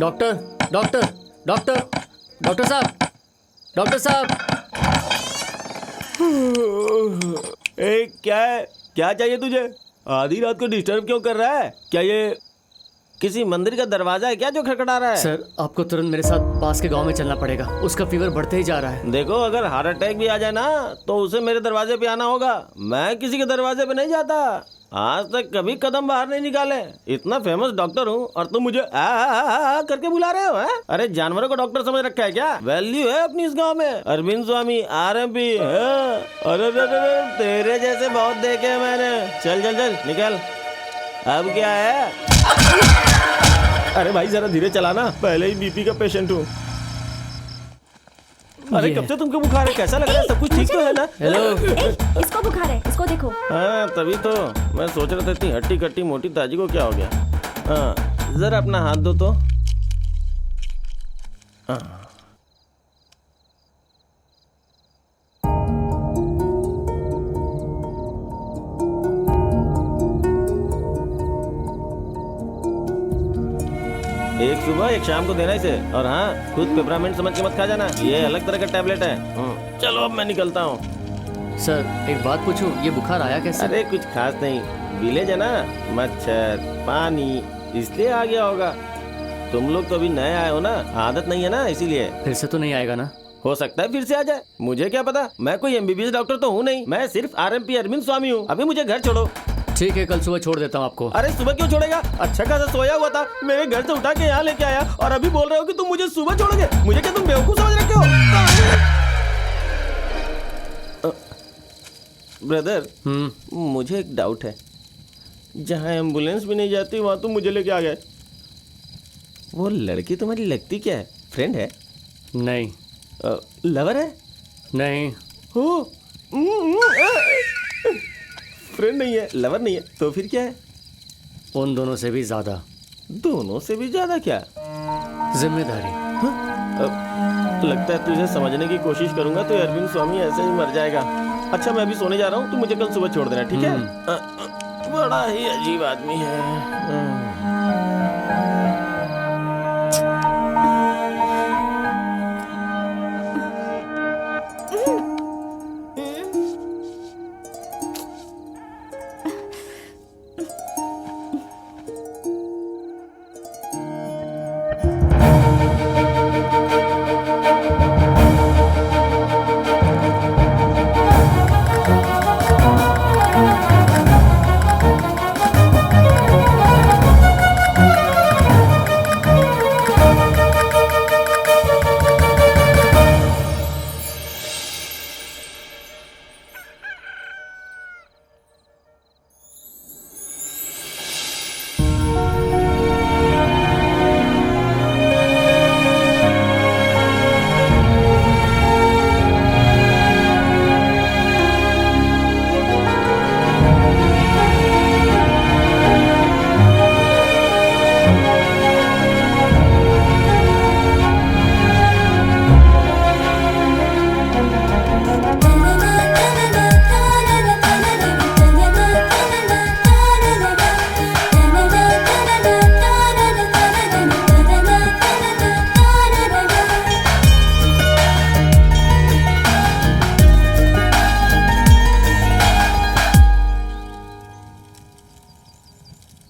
डॉक्टर डॉक्टर डॉक्टर डॉक्टर साहब, डॉक्टर साहब। क्या है? क्या चाहिए तुझे? आधी रात को डिस्टर्ब क्यों कर रहा है? क्या ये किसी मंदिर का दरवाजा है क्या जो खटखटा रहा है? सर आपको तुरंत मेरे साथ पास के गांव में चलना पड़ेगा। उसका फीवर बढ़ते ही जा रहा है। देखो, अगर हार्ट अटैक भी आ जाए ना तो उसे मेरे दरवाजे पे आना होगा। मैं किसी के दरवाजे पे नहीं जाता। आज तक कभी कदम बाहर नहीं निकाले। इतना फेमस डॉक्टर हूँ और तुम मुझे आ करके बुला रहे हो? है? अरे जानवरों को डॉक्टर समझ रखा है क्या? वैल्यू है अपनी इस गांव में। अरविंद स्वामी RMP है। अरे तेरे जैसे बहुत देखे मैंने। चल चल चल निकल। अब क्या है? अरे भाई जरा धीरे चलाना, पहले ही BP का पेशेंट हूँ। अरे कब से तुमको बुखार है? कैसा लग रहा है? सब कुछ ठीक तो है ना? हेलो, इसको बुखार है, इसको देखो। हाँ तभी तो मैं सोच रहा था इतनी हट्टी कट्टी मोटी ताजी को क्या हो गया। हाँ जरा अपना हाथ दो तो। हाँ एक सुबह एक शाम को देना इसे। और हाँ, खुद पेपरामेंट समझ के मत खा जाना, ये अलग तरह का टैबलेट है। चलो अब मैं निकलता हूँ। सर एक बात पूछूं, ये बुखार आया कैसे? अरे कुछ खास नहीं, विलेज है ना, मच्छर पानी इसलिए आ गया होगा। तुम लोग तो अभी नए आए हो ना, आदत नहीं है ना, इसीलिए। फिर से तो नहीं आएगा ना? हो सकता है फिर से आ जाए, मुझे क्या पता। मैं कोई MBBS डॉक्टर तो हूँ नहीं, मैं सिर्फ RMP अरविंद स्वामी हूँ। अभी मुझे घर छोड़ो। ठीक है, कल सुबह छोड़ देता हूँ आपको। अरे सुबह क्यों छोड़ेगा? अच्छा खासा सोया हुआ था, मेरे घर से उठा के यहाँ लेके आया और अभी बोल रहे हो कि तुम मुझे सुबह छोड़ोगे? मुझे क्या तुम बेवकूफ समझ रखे हो? ब्रदर, मुझे एक डाउट है। जहाँ एम्बुलेंस भी नहीं जाती वहाँ तुम मुझे लेके आ गए। वो लड़की तुम्हारी लगती क्या है? फ्रेंड है? नहीं। लवर है? नहीं। हो फ्रेंड नहीं है, लवर नहीं है, तो फिर क्या है? उन दोनों से भी ज्यादा। दोनों से भी ज्यादा क्या? जिम्मेदारी। लगता है तुझे समझने की कोशिश करूंगा तो अरविंद स्वामी ऐसे ही मर जाएगा। अच्छा मैं अभी सोने जा रहा हूँ, तू मुझे कल सुबह छोड़ देना, ठीक है? बड़ा ही अजीब आदमी है।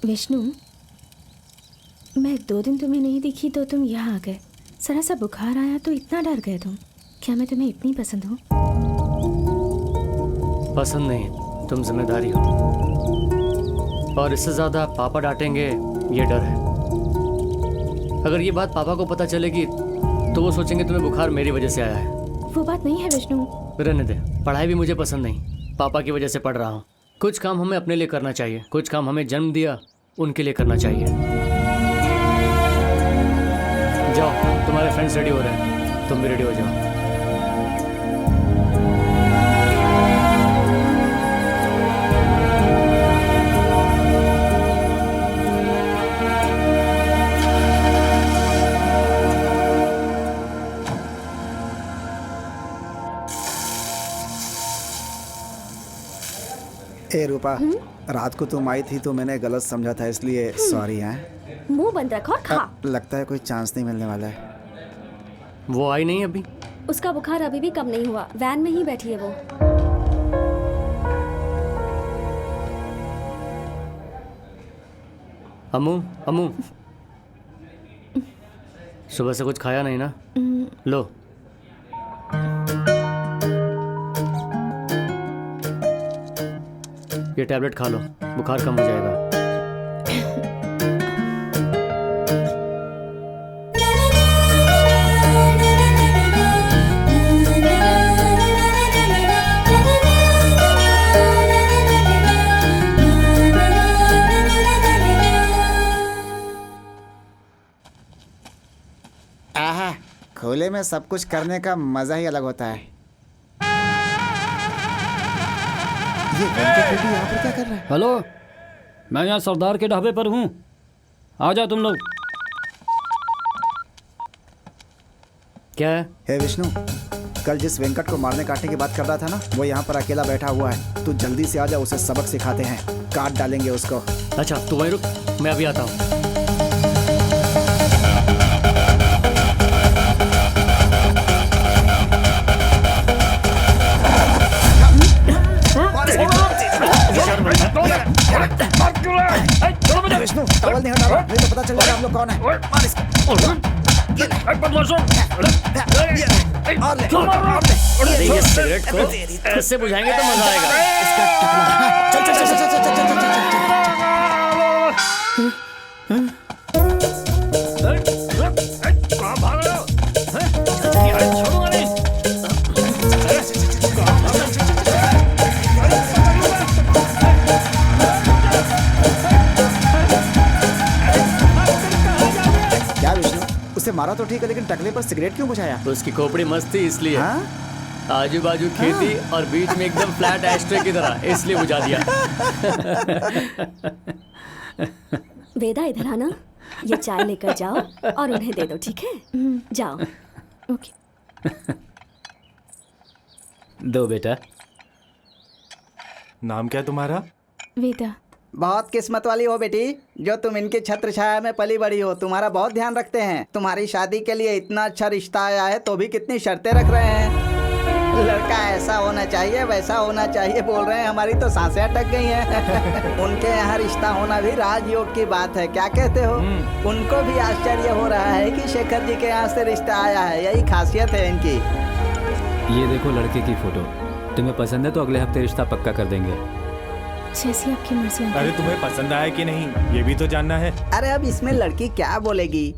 विष्णु, मैं 2 दिन तुम्हें नहीं दिखी तो तुम यहाँ आ गए। जरा सा बुखार आया तो इतना डर गए तुम। क्या मैं तुम्हें इतनी पसंद हूँ? पसंद नहीं, तुम जिम्मेदारी हो, और इससे ज्यादा पापा डांटेंगे ये डर है। अगर ये बात पापा को पता चलेगी तो वो सोचेंगे तुम्हें बुखार मेरी वजह से आया है। वो बात नहीं है विष्णु। रहने दे, पढ़ाई भी मुझे पसंद नहीं, पापा की वजह से पढ़ रहा हूँ। कुछ काम हमें अपने लिए करना चाहिए, कुछ काम हमें जन्म दिया उनके लिए करना चाहिए। जाओ, तुम्हारे फ्रेंड्स रेडी हो रहे हैं, तुम भी रेडी हो जाओ। ए रूपा, रात को तुम आई थी तो मैंने गलत समझा था, इसलिए सॉरी। है मुंह बंद रखो और खा। लगता है कोई चांस नहीं मिलने वाला है। वो आई नहीं अभी? उसका बुखार अभी भी कम नहीं हुआ, वैन में ही बैठी है वो। अम्मू, अम्मू, सुबह से कुछ खाया नहीं ना? लो। ये टैबलेट खा लो, बुखार कम हो जाएगा। आहा, खुले में सब कुछ करने का मजा ही अलग होता है। ये वेंकट रेड्डी यहाँ पर क्या कर रहा है? हेलो, मैं यहाँ सरदार के ढाबे पर हूँ, आ जाओ तुम लोग। क्या है? हे विष्णु, कल जिस वेंकट को मारने काटने की बात कर रहा था ना, वो यहाँ पर अकेला बैठा हुआ है। तू जल्दी से आ जा, उसे सबक सिखाते हैं, काट डालेंगे उसको। अच्छा, तू वहीं रुक, मैं अभी आता हूँ। विष्णु, टॉवल नहीं हटाना, नहीं तो पता चल जाएगा हम लोग कौन है। मार इसको। अरे ये सिगरेट को ऐसे बुझाएंगे तो मजा आएगा। चल चल चल चल चल चल चल चल। उसे मारा तो ठीक है, लेकिन टकले पर सिगरेट क्यों बुझाया? उसकी खोपड़ी मस्त थी इसलिए। आजू बाजू खेती और बीच में एकदम फ्लैट एस्ट्रे की तरह, इसलिए बुझा दिया। वेदा, इधर आना, ये चाय लेकर जाओ और उन्हें दे दो, ठीक है? जाओ। ओके। दो बेटा। नाम क्या है तुम्हारा? वेदा। बहुत किस्मत वाली हो बेटी, जो तुम इनकी छत्र छाया में पली बड़ी हो। तुम्हारा बहुत ध्यान रखते हैं। तुम्हारी शादी के लिए इतना अच्छा रिश्ता आया है तो भी कितनी शर्तें रख रहे हैं। लड़का ऐसा होना चाहिए, वैसा होना चाहिए बोल रहे हैं। हमारी तो सांसें अटक गई हैं। उनके यहाँ रिश्ता होना भी राजयोग की बात है, क्या कहते हो? उनको भी आश्चर्य हो रहा है कि शेखर जी के यहाँ से रिश्ता आया है। यही खासियत है इनकी। ये देखो लड़के की फोटो, तुम्हें पसंद है तो अगले हफ्ते रिश्ता पक्का कर देंगे। जैसी आपकी मर्जी। अरे तुम्हें पसंद आया कि नहीं, ये भी तो जानना है। अरे अब इसमें लड़की क्या बोलेगी?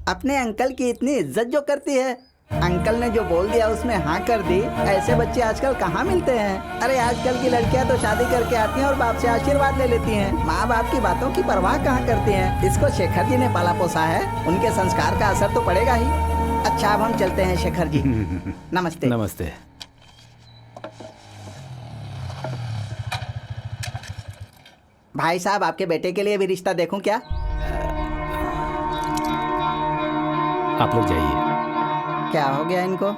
अपने अंकल की इतनी इज्जत जो करती है, अंकल ने जो बोल दिया उसमें हाँ कर दी। ऐसे बच्चे आजकल कहाँ मिलते हैं? अरे आजकल की लड़कियां तो शादी करके आती हैं और बाप से आशीर्वाद ले लेती हैं। माँ बाप की बातों की परवाह कहाँ करती हैं? इसको शेखर जी ने पाला पोसा है, उनके संस्कार का असर तो पड़ेगा ही। अच्छा, अब हम चलते हैं शेखर जी। नमस्ते। नमस्ते। भाई साहब, आपके बेटे के लिए भी रिश्ता देखूं क्या? आप लोग जाइए। क्या हो गया इनको?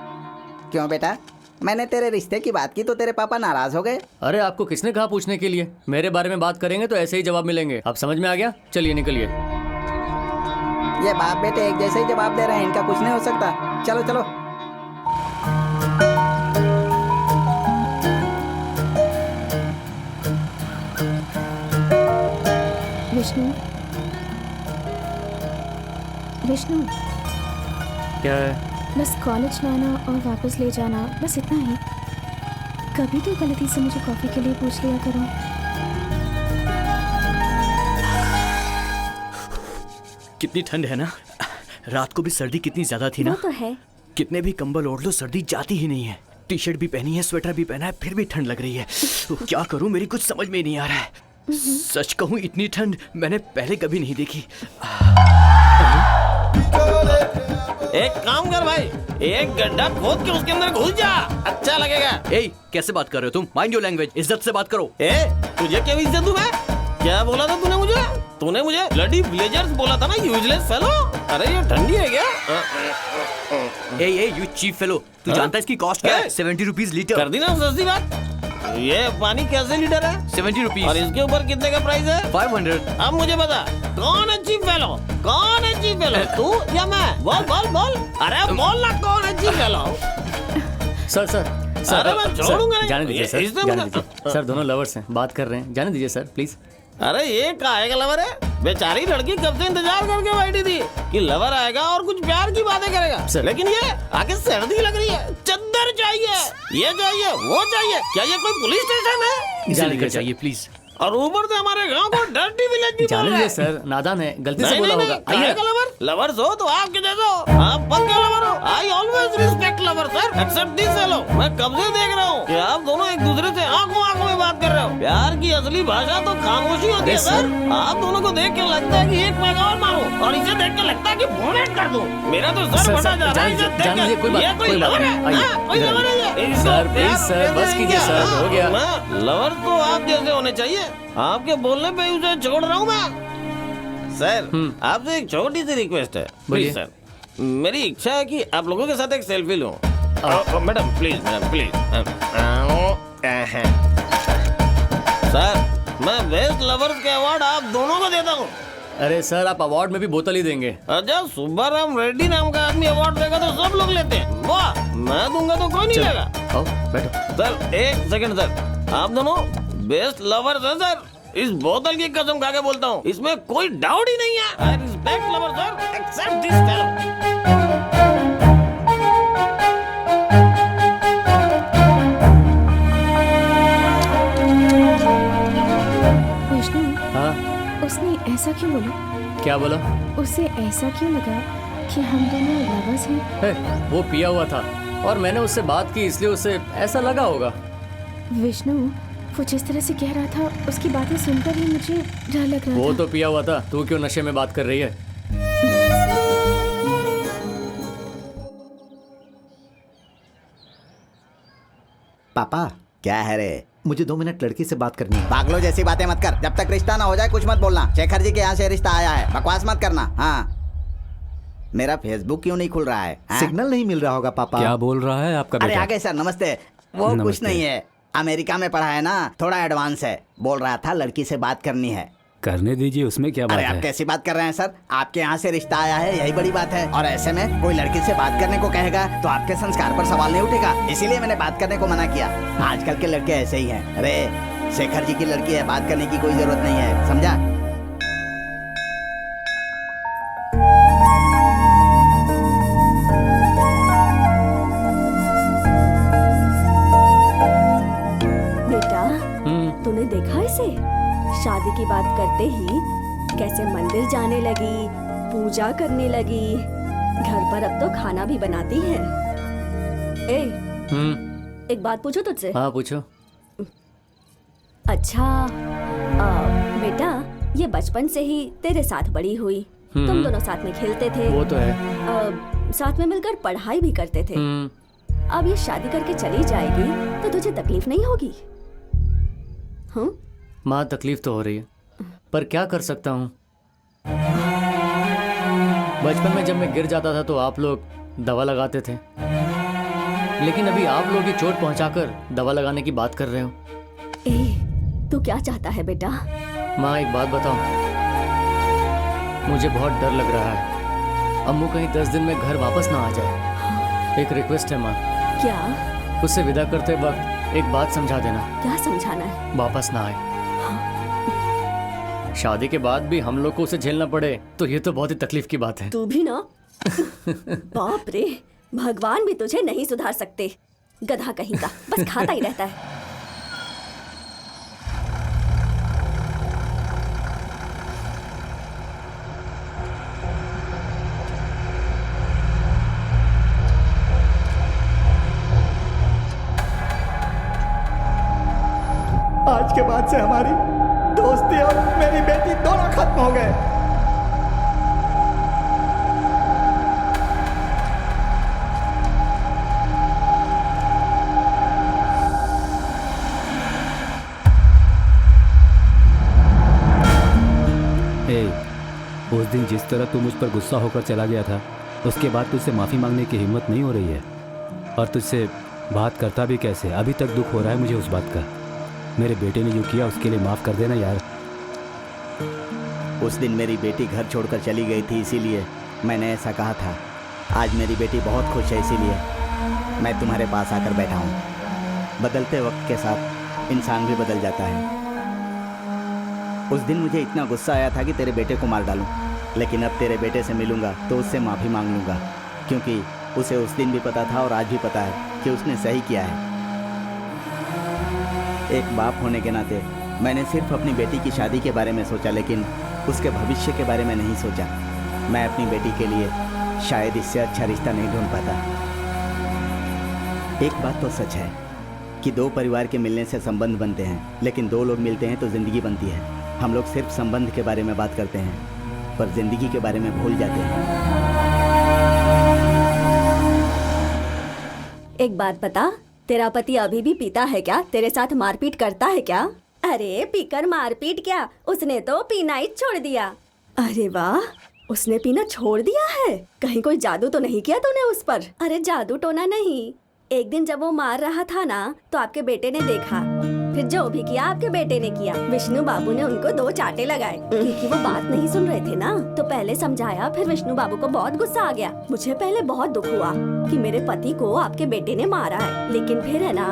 क्यों बेटा, मैंने तेरे रिश्ते की बात की तो तेरे पापा नाराज हो गए? अरे आपको किसने कहा पूछने के लिए? मेरे बारे में बात करेंगे तो ऐसे ही जवाब मिलेंगे। अब समझ में आ गया? चलिए निकलिए। ये बाप बेटे एक जैसे ही जवाब दे रहे हैं, इनका कुछ नहीं हो सकता। चलो चलो। विष्णु, विष्णु, क्या है? बस कॉलेज लाना और वापस ले जाना, बस इतना ही। कभी तो गलती से मुझे कॉफी के लिए पूछ लिया करो। कितनी ठंड है ना। रात को भी सर्दी कितनी ज्यादा थी ना। वो तो है। कितने भी कंबल ओढ़ लो सर्दी जाती ही नहीं है। टी शर्ट भी पहनी है, स्वेटर भी पहना है, फिर भी ठंड लग रही है। क्या करूं, मेरी कुछ समझ में नहीं आ रहा है। सच कहूं इतनी ठंड मैंने पहले कभी नहीं देखी। एक काम कर भाई, एक गड्ढा खोद के उसके अंदर घुस जा, अच्छा लगेगा। ए, कैसे बात कर रहे हो तुम? माइंड योर लैंग्वेज, इज्जत से बात करो। तुझे क्या इज्जत दूं मैं? क्या बोला था तूने मुझे? तूने मुझे ब्लडी विलेजर्स बोला था ना, यूजलेस फेलो। अरे ये ठंडी है क्या? यू चीप फेलो, तू जानता है इसकी कॉस्ट क्या है? 70 रुपीज लीटर। कर दी ना सस्ती बात। ये पानी कैसे लीटर है? 70 रुपीज। और इसके ऊपर कितने का प्राइस है? 500। अब मुझे बता, कौन है चीप फेलो? कौन है चीप फेलो, तू या मैं? बोल बोल बोल, अरे बोल ना, कौन है cheap fellow? Sir sir sir, अरे मैं छोड़ूंगा नहीं। जाने दीजिए सर, इसने जाने मुझे- दीजिए सर, दोनों लवर्स हैं, बात कर रहे हैं, जाने दीजिए सर प्लीज। अरे ये काहे का लवर है? बेचारी लड़की कब से इंतजार करके बैठी थी कि लवर आएगा और कुछ प्यार की बातें करेगा, लेकिन ये आगे सर्दी लग रही है, चद्दर चाहिए, ये चाहिए, वो चाहिए। क्या ये कोई पुलिस स्टेशन है? जाने दीजिए चाहिए प्लीज। और ऊपर से हमारे गांव को डर्टी विलेज भी बोल जाने रहा दीजिए है। सर, नादान है, गलती से नहीं, बोला नहीं, होगा। नहीं, आइए काहे का लवर? लवर्स हो तो आपके जैसे हो, आप पक्के लवर हो। I always respect lover sir, except this fellow. मैं कब से देख रहा हूँ कि आप दोनों एक दूसरे से आंखों आंखों में बात कर रहे हो। प्यार की असली भाषा तो खामोशी होती है सर। आप दोनों को देख के लगता है कि एक पैगा और मारो, और इसे देख के लगता है कि बोनेट कर दूं। मेरा तो सर फटा जा रहा है इसे देख जाने दीजिए, कोई के। बात ये कोई कोई बात लवर नहीं, है? आइए, हाँ, कोई इधर लवर है ये? आइए। इसको सर, प्यार प्लीज सर, कहते बस हैं कीजिए क्या? सर, हो गया। लवर तो आप जैसे होने चाहिए। आपके बोलने पे ही उसे छोड़ रहा हूँ मैं। सर, आपसे एक छोटी सी रिक्वेस्ट है, प्लीज सर। मेरी इच्छा है कि आप लोगों के साथ एक सेल्फी लूं। Madam please, madam please. Sir, मैं बेस्ट लवर्स के अवार्ड आप दोनों को देता हूँ। अरे सर, आप अवार्ड में भी बोतल ही देंगे? अच्छा, सुब्बाराम रेड्डी नाम का आदमी अवार्ड देगा तो सब लोग लेते हैं। वाह, मैं दूंगा तो कोई नहीं लेगा। आओ बैठो। सर एक सेकंड सर, आप दोनों बेस्ट लवर्स हैं सर। इस बोतल की कसम खा के बोलता हूँ, इसमें कोई डाउट ही नहीं है। I respect lover sir, except this fellow. Vishnu, हाँ, उसने ऐसा क्यों बोला? क्या बोला? उसे ऐसा क्यों लगा कि हम दोनों लवर्स हैं? है, वो पिया हुआ था और मैंने उससे बात की, इसलिए उसे ऐसा लगा होगा। विष्णु, वो जिस तरह से कह रहा था, उसकी बातें सुनकर ही मुझे डर लग रहा वो था। तो पिया हुआ था, तू क्यों नशे में बात कर रही है? पापा क्या है रे? मुझे 2 मिनट लड़की से बात करनी है। पागलों जैसी बातें मत कर, जब तक रिश्ता ना हो जाए कुछ मत बोलना। शेखर जी के यहाँ से रिश्ता आया है, बकवास मत करना। हाँ, मेरा फेसबुक क्यों नहीं खुल रहा है? हाँ? सिग्नल नहीं मिल रहा होगा पापा। क्या बोल रहा है आपका अरे बेटा? आगे सर, नमस्ते। वो कुछ नमस्ते। नहीं है, अमेरिका में पढ़ा है ना, थोड़ा एडवांस है। बोल रहा था लड़की से बात करनी है। करने दीजिए, उसमें क्या बात अरे आप है? कैसी बात कर रहे हैं सर? आपके यहाँ से रिश्ता आया है, यही बड़ी बात है। और ऐसे में कोई लड़की से बात करने को कहेगा तो आपके संस्कार पर सवाल नहीं उठेगा, इसीलिए मैंने बात करने को मना किया। आजकल के लड़के ऐसे ही हैं। अरे शेखर जी की लड़की है, बात करने की कोई जरूरत नहीं है, समझा? बेटा, तूने देखा इसे? शादी की बात करते ही कैसे मंदिर जाने लगी, पूजा करने लगी, घर पर अब तो खाना भी बनाती है। ए, एक बात पूछो तुझसे? हाँ पूछो। अच्छा, बेटा, ये बचपन से ही तेरे साथ बड़ी हुई, तुम दोनों साथ में खेलते थे, वो तो है। साथ में मिलकर पढ़ाई भी करते थे। अब ये शादी करके चली जाएगी तो तुझे तकलीफ नहीं होगी? माँ, तकलीफ तो हो रही है, पर क्या कर सकता हूँ? बचपन में जब मैं गिर जाता था तो आप लोग दवा लगाते थे, लेकिन अभी आप लोग ही चोट पहुंचाकर दवा लगाने की बात कर रहे हो। तू क्या चाहता है बेटा? माँ, एक बात बताओ, मुझे बहुत डर लग रहा है। अम्मू कहीं 10 दिन में घर वापस ना आ जाए। एक रिक्वेस्ट है माँ। क्या? उससे विदा करते वक्त एक बात समझा देना। क्या समझाना है? वापस ना आए। शादी के बाद भी हम लोग को उसे झेलना पड़े तो ये तो बहुत ही तकलीफ की बात है। तू भी ना। बाप रे, भगवान भी तुझे नहीं सुधार सकते। गधा कहीं का, बस खाता ही रहता है। आज के बाद से हमारी दोस्ती और मेरी बेटी दोनों खत्म हो गए। उस दिन जिस तरह तू मुझ पर गुस्सा होकर चला गया था, उसके बाद तुझसे माफ़ी मांगने की हिम्मत नहीं हो रही है, और तुझसे बात करता भी कैसे। अभी तक दुख हो रहा है मुझे उस बात का। मेरे बेटे ने जो किया उसके लिए माफ़ कर देना यार। उस दिन मेरी बेटी घर छोड़कर चली गई थी, इसीलिए मैंने ऐसा कहा था। आज मेरी बेटी बहुत खुश है, इसीलिए मैं तुम्हारे पास आकर बैठा हूँ। बदलते वक्त के साथ इंसान भी बदल जाता है। उस दिन मुझे इतना गुस्सा आया था कि तेरे बेटे को मार डालूं, लेकिन अब तेरे बेटे से मिलूंगा तो उससे माफ़ी मांग लूँगा, क्योंकि उसे उस दिन भी पता था और आज भी पता है कि उसने सही किया है। एक बाप होने के नाते मैंने सिर्फ अपनी बेटी की शादी के बारे में सोचा, लेकिन उसके भविष्य के बारे में नहीं सोचा। मैं अपनी बेटी के लिए शायद इससे अच्छा रिश्ता नहीं ढूंढ पाता। एक बात तो सच है कि दो परिवार के मिलने से संबंध बनते हैं, लेकिन दो लोग मिलते हैं तो ज़िंदगी बनती है। हम लोग सिर्फ संबंध के बारे में बात करते हैं, पर ज़िंदगी के बारे में भूल जाते हैं। एक बात बता, तेरा पति अभी भी पीता है क्या? तेरे साथ मारपीट करता है क्या? अरे पीकर मारपीट क्या, उसने तो पीना ही छोड़ दिया। अरे वाह, उसने पीना छोड़ दिया है। कहीं कोई जादू तो नहीं किया तूने उस पर? अरे जादू टोना नहीं, एक दिन जब वो मार रहा था ना, तो आपके बेटे ने देखा, फिर जो भी किया आपके बेटे ने किया। विष्णु बाबू ने उनको 2 चांटे लगाए, क्योंकि वो बात नहीं सुन रहे थे ना। तो पहले समझाया, फिर विष्णु बाबू को बहुत गुस्सा आ गया। मुझे पहले बहुत दुख हुआ कि मेरे पति को आपके बेटे ने मारा है, लेकिन फिर है ना,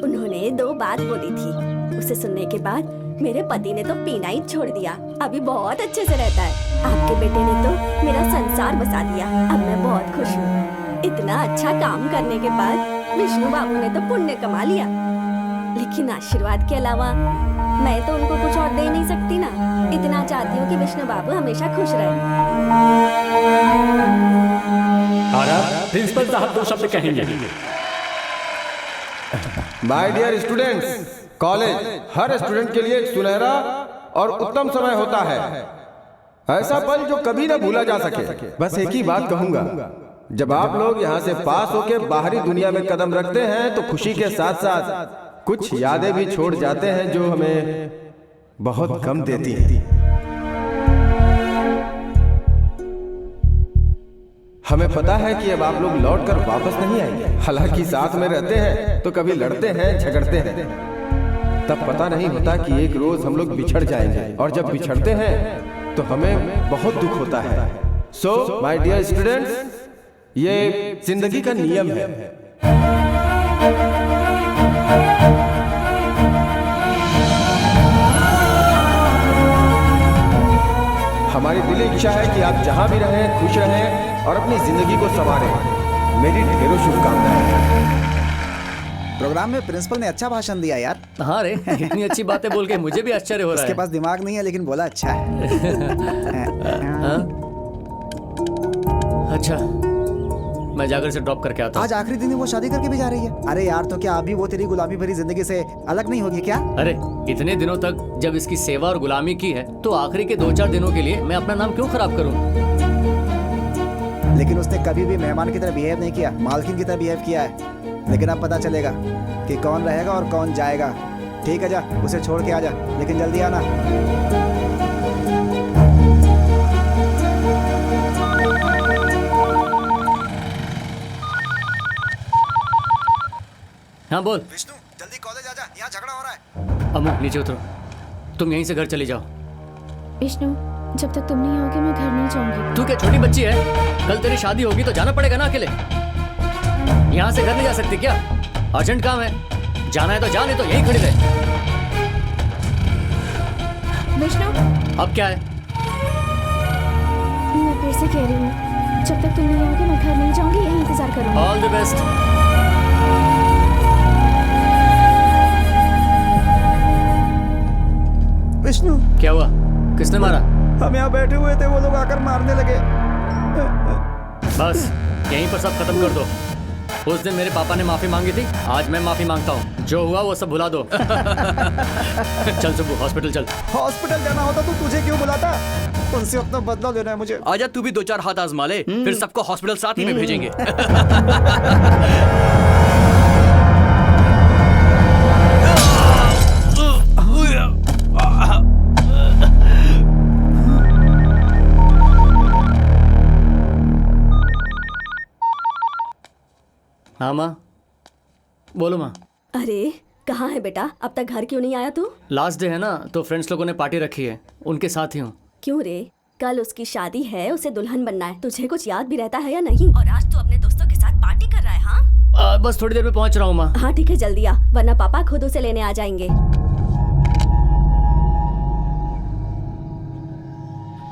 उन्होंने 2 बात बोली थी। उसे सुनने के बाद मेरे पति ने तो पीना ही छोड़ दिया। अभी बहुत अच्छे से रहता है। आपके बेटे ने तो मेरा संसार बसा दिया। अब मैं बहुत खुश हूँ। इतना अच्छा काम करने के बाद विष्णु बाबू ने तो पुण्य कमा लिया, लेकिन आशीर्वाद के अलावा मैं तो उनको कुछ और दे नहीं सकती ना। इतना चाहती हूँ कि विष्णु बाबू हमेशा खुश रहे। प्रिंसिपल साहब 2 शब्द कहेंगे। माय डियर स्टूडेंट्स, कॉलेज हर स्टूडेंट के लिए एक सुनहरा और उत्तम समय होता है, ऐसा पल जो कभी ना भूला जा सके। बस एक ही बात कहूंगा, जब आप लोग यहाँ से पास होकर बाहरी दुनिया में कदम रखते हैं तो खुशी के साथ साथ कुछ यादें भी छोड़ जाते हैं जो हमें बहुत गम देती हैं। हमें पता है कि अब आप लोग लौटकर वापस नहीं आएंगे। हालांकि साथ में रहते हैं तो कभी लड़ते हैं, झगड़ते हैं, तब पता नहीं होता कि एक रोज हम लोग बिछड़ जाएंगे, और जब बिछड़ते हैं तो हमें बहुत दुख होता है। सो माय डियर स्टूडेंट्स, ये जिंदगी का नियम है। हमारी दिली इच्छा है कि आप जहां भी रहें खुश रहें और अपनी जिंदगी को संवारें। मेरी ढेरों शुभकामनाएं। प्रोग्राम में प्रिंसिपल ने अच्छा भाषण दिया यार। हाँ रे, इतनी अच्छी बातें बोल के मुझे भी आश्चर्य हो रहा है। उसके पास दिमाग नहीं है, लेकिन बोला अच्छा है। अच्छा, मैं जाकर से ड्रॉप करके आता हूँ। आज आखिरी दिन है, वो शादी करके भी जा रही है। अरे यार, तो क्या अभी वो तेरी गुलामी भरी जिंदगी से अलग नहीं होगी क्या? अरे इतने दिनों तक जब इसकी सेवा और गुलामी की है, तो आखिरी के 2-4 दिनों के लिए मैं अपना नाम क्यों खराब करूं? लेकिन उसने कभी भी मेहमान की तरह बिहेव नहीं किया, मालकिन की तरह बिहेव किया है। लेकिन अब पता चलेगा कि कौन रहेगा और कौन जाएगा। ठीक है, जा उसे छोड़ के आ जा, लेकिन जल्दी आना। हाँ बोल। विष्णु, जल्दी कॉलेज आजा, यहाँ झगड़ा हो रहा है। अमू नीचे उतरो, तुम यहीं से घर चली जाओ। विष्णु, जब तक तुम नहीं आओगे मैं घर नहीं जाऊंगी। तू क्या छोटी बच्ची है? कल तेरी शादी होगी तो जाना पड़ेगा ना अकेले। यहाँ से घर नहीं जा सकती क्या? अर्जेंट काम है, जाना है तो जा, नहीं तो यहीं खड़ी रहे। विष्णु अब क्या है? मैं फिर से कह रही हूँ, जब तक तुम नहीं आओगे मैं घर नहीं जाऊंगी, यही इंतजार करूंगी। All the best. विष्णु, क्या हुआ? किसने मारा? हम यहाँ बैठे हुए थे, वो लोग आकर मारने लगे। बस यहीं पर सब खत्म कर दो। उस दिन मेरे पापा ने माफी मांगी थी, आज मैं माफी मांगता हूँ। जो हुआ वो सब भुला दो। चल सुबह हॉस्पिटल चल। हॉस्पिटल जाना होता तो तुझे क्यों बुलाता? उनसे अपना बदला लेना है मुझे। आजा तू भी 2-4 हाथ आजमा ले, फिर सबको हॉस्पिटल साथ ही में भेजेंगे। हाँ माँ, बोलो माँ। अरे कहाँ है बेटा? अब तक घर क्यों नहीं आया तू? लास्ट डे है ना, तो फ्रेंड्स लोगों ने पार्टी रखी है, उनके साथ ही हूँ। क्यों रे? कल उसकी शादी है, उसे दुल्हन बनना है। तुझे कुछ याद भी रहता है या नहीं? और आज तू अपने दोस्तों के साथ पार्टी कर रहा है? हाँ बस थोड़ी देर में पहुँच रहा हूँ माँ। हाँ ठीक है, जल्दी आ, वरना पापा खुद उसे लेने आ जाएंगे।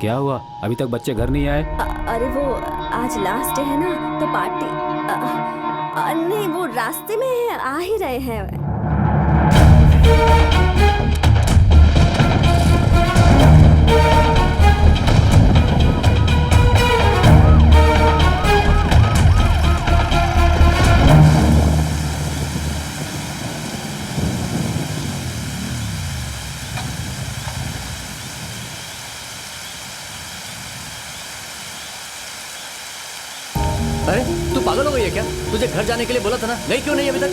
क्या हुआ? अभी तक बच्चे घर नहीं आए? अरे वो आज लास्ट डे है ना, तो पार्टी नहीं, वो रास्ते में आ ही रहे हैं। अरे तू पागल हो गई है क्या? तुझे घर जाने के लिए बोला था ना, गई क्यों नहीं अभी तक?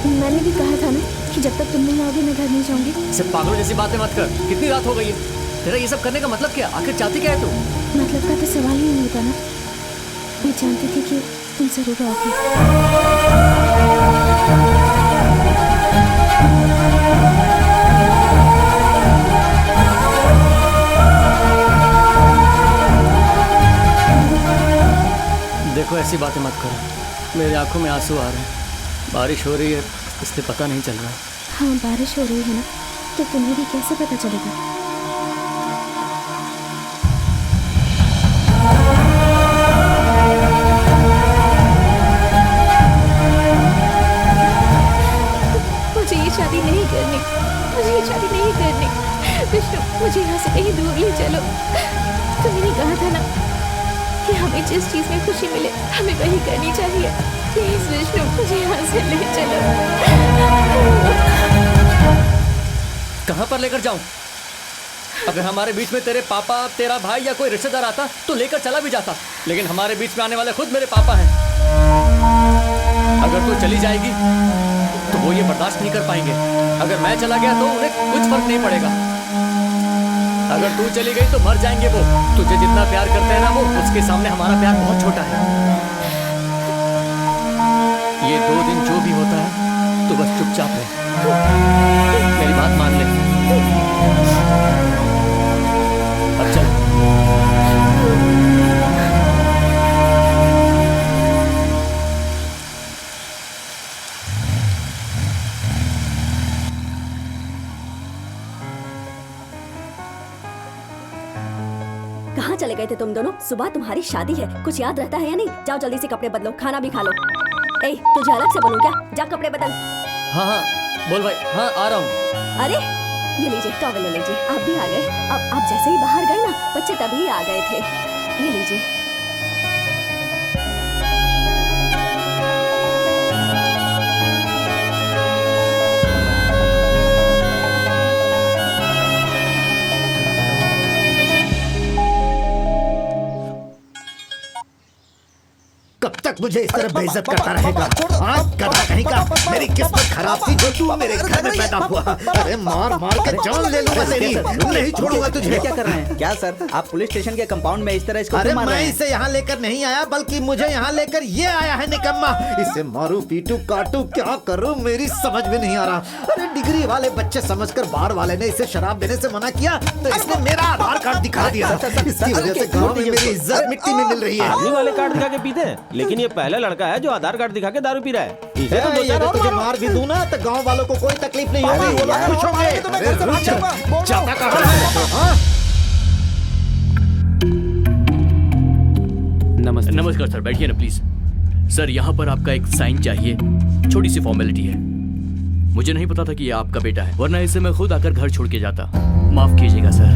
मैंने भी कहा था ना कि जब तक तुम नहीं आओगे मैं घर नहीं जाऊंगी। सिर्फ पागलों जैसी बातें मत कर। कितनी रात हो गई है? तेरा ये सब करने का मतलब क्या? आखिर चाहती क्या है तू? मतलब का तो सवाल ही नहीं होता ना। मैं जानती थी कि तुम जरूर आओगे। देखो ऐसी बातें मत करो, मेरी आंखों में आंसू आ रहे हैं। बारिश हो रही है इसलिए पता नहीं चल रहा। हाँ बारिश हो रही है ना, तो तुम्हें भी कैसे पता चलेगा? मुझे ये शादी नहीं करनी, मुझे ये शादी नहीं करनी। विष्णु मुझे यहाँ से कहीं दूर ले चलो। तुमने कहा था ना कि हमें जिस चीज में खुशी मिले हमें वही करनी चाहिए। प्लीज विष्णु मुझे यहाँ से ले चलो। कहाँ पर लेकर जाऊं? अगर हमारे बीच में तेरे पापा, तेरा भाई या कोई रिश्तेदार आता तो लेकर चला भी जाता, लेकिन हमारे बीच में आने वाले खुद मेरे पापा हैं। अगर तू चली जाएगी तो वो ये बर्दाश्त नहीं कर पाएंगे। अगर मैं चला गया तो उन्हें कुछ फर्क नहीं पड़ेगा। अगर तू चली गई तो मर जाएंगे वो। तुझे जितना प्यार करते हैं ना वो, उसके सामने हमारा प्यार बहुत छोटा है। ये 2 दिन जो भी होता है तो बस चुपचाप रहे, मेरी बात मान ले। अब चल। कहाँ चले गए थे तुम दोनों? सुबह तुम्हारी शादी है, कुछ याद रहता है या नहीं? जाओ जल्दी से कपड़े बदलो, खाना भी खा लो। ए, तुझे अलग से बोलूं क्या? जा कपड़े बदल। हाँ हाँ बोल भाई। हाँ आ रहा हूँ। अरे ये लीजिए टॉवल ले लीजिए। आप भी आ गए। अब आप जैसे ही बाहर गए ना, बच्चे तभी आ गए थे। ये लीजिए। कब तक मुझे इस तरह बेइज्जत करता रहेगा? आज करता कहीं का। मेरी किस्मत खराब थी जो तू मेरे घर में पैदा हुआ। अरे मार मार के जान ले लूंगा तेरी, नहीं छोड़ूंगा तुझे। क्या कर रहे हैं? क्या सर, आप पुलिस स्टेशन के कंपाउंड में इस तरह इसको अरे क्यों मार रहे मैं हैं? इसे यहाँ लेकर नहीं आया, बल्कि मुझे यहाँ लेकर ये आया है निकम्मा। इसे मारू पीटू काटू क्या करूँ मेरी समझ में नहीं आ रहा। अरे डिग्री वाले बच्चे समझकर बाहर वाले ने इसे शराब देने से मना किया तो इसने मेरा आधार कार्ड दिखा दिया। इसकी वजह से गाँव में मेरी इज्जत मिट्टी में मिल रही है। आदमी वाले कार्ड दिखा के पीते हैं, लेकिन ये पहला लड़का है जो आधार कार्ड दिखा के दारू पी रहा है। इसे तो दो चार अगर और तुझे मारो। मार भी दूं ना तो गांव वालों को कोई तकलीफ नहीं होगी, वो लोग खुश होंगे। तो मैं घर से भाग जाऊंगा। बोल रहा जाता हूँ। कहाँ है? हाँ? नमस्कार सर, बैठिए ना प्लीज। सर यहाँ पर आपका एक साइन चाहिए, छोटी सी फॉर्मेलिटी है। मुझे नहीं पता था कि ये आपका बेटा है, वरना इसे मैं खुद आकर घर छोड़ के जाता। माफ कीजिएगा सर।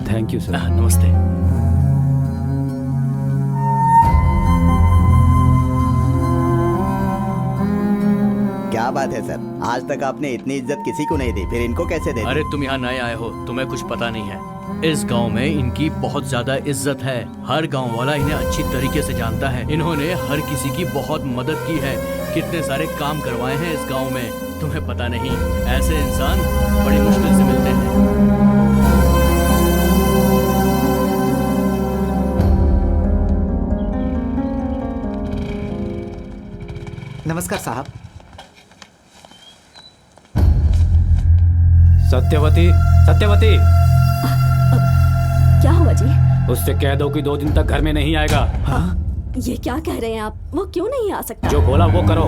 Thank you sir. नमस्ते। क्या बात है सर, आज तक आपने इतनी इज्जत किसी को नहीं दी, फिर इनको कैसे दे दी? अरे तुम यहाँ नए आए हो, तुम्हें कुछ पता नहीं है। इस गांव में इनकी बहुत ज्यादा इज्जत है। हर गांव वाला इन्हें अच्छी तरीके से जानता है। इन्होंने हर किसी की बहुत मदद की है, कितने सारे काम करवाए हैं इस गांव में, तुम्हें पता नहीं। ऐसे इंसान बड़ी मुश्किल से मिलते हैं। नमस्कार साहब। सत्यवती, सत्यवती, क्या हुआ जी? उससे कह दो कि 2 दिन तक घर में नहीं आएगा। ये क्या कह रहे हैं आप? वो क्यों नहीं आ सकता? जो बोला वो करो।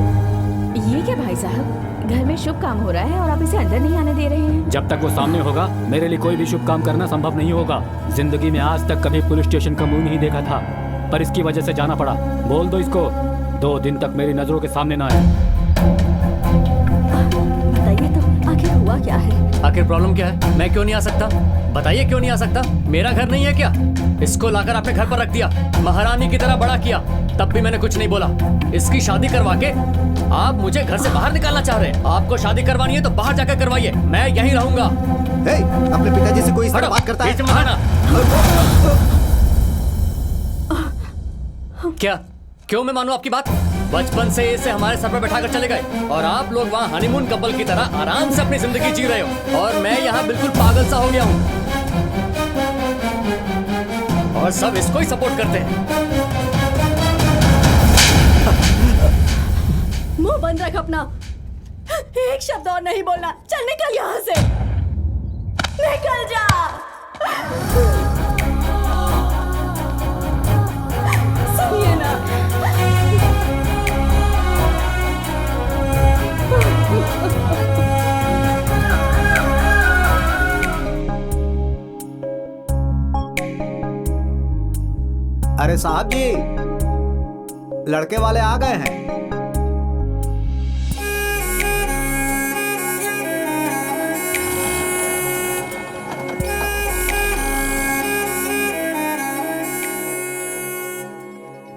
ये क्या भाई साहब, घर में शुभ काम हो रहा है और आप इसे अंदर नहीं आने दे रहे हैं? जब तक वो सामने होगा मेरे लिए कोई भी शुभ काम करना संभव नहीं होगा। जिंदगी में आज तक कभी पुलिस स्टेशन का मुंह नहीं देखा था, पर इसकी वजह से जाना पड़ा। बोल दो इसको 2 दिन तक मेरी नजरों के सामने ना आए। बताइए तो आखिर हुआ क्या है? आखिर प्रॉब्लम क्या है? मैं क्यों नहीं आ सकता? बताइए क्यों नहीं आ सकता? मेरा घर नहीं है क्या? इसको लाकर आपने घर पर रख दिया, महारानी की तरह बड़ा किया, तब भी मैंने कुछ नहीं बोला। इसकी शादी करवा के आप मुझे घर से बाहर निकालना चाह रहे हैं। आपको शादी करवानी है तो बाहर जाकर करवाइए, मैं यहीं रहूंगा। अपने पिताजी से कोई इस तरह बात करता है? क्या क्यों मैं मानूं आपकी बात? बचपन से इसे हमारे सर पर बैठाकर चले गए और आप लोग वहाँ हनीमून कपल की तरह आराम से अपनी जिंदगी जी रहे हो, और मैं यहाँ बिल्कुल पागल सा हो गया हूँ और सब इसको ही सपोर्ट करते हैं। मुंह बंद रख अपना, एक शब्द और नहीं बोलना। चल निकल यहाँ से, निकल जा। सुनिए ना, अरे साहब जी, लड़के वाले आ गए हैं।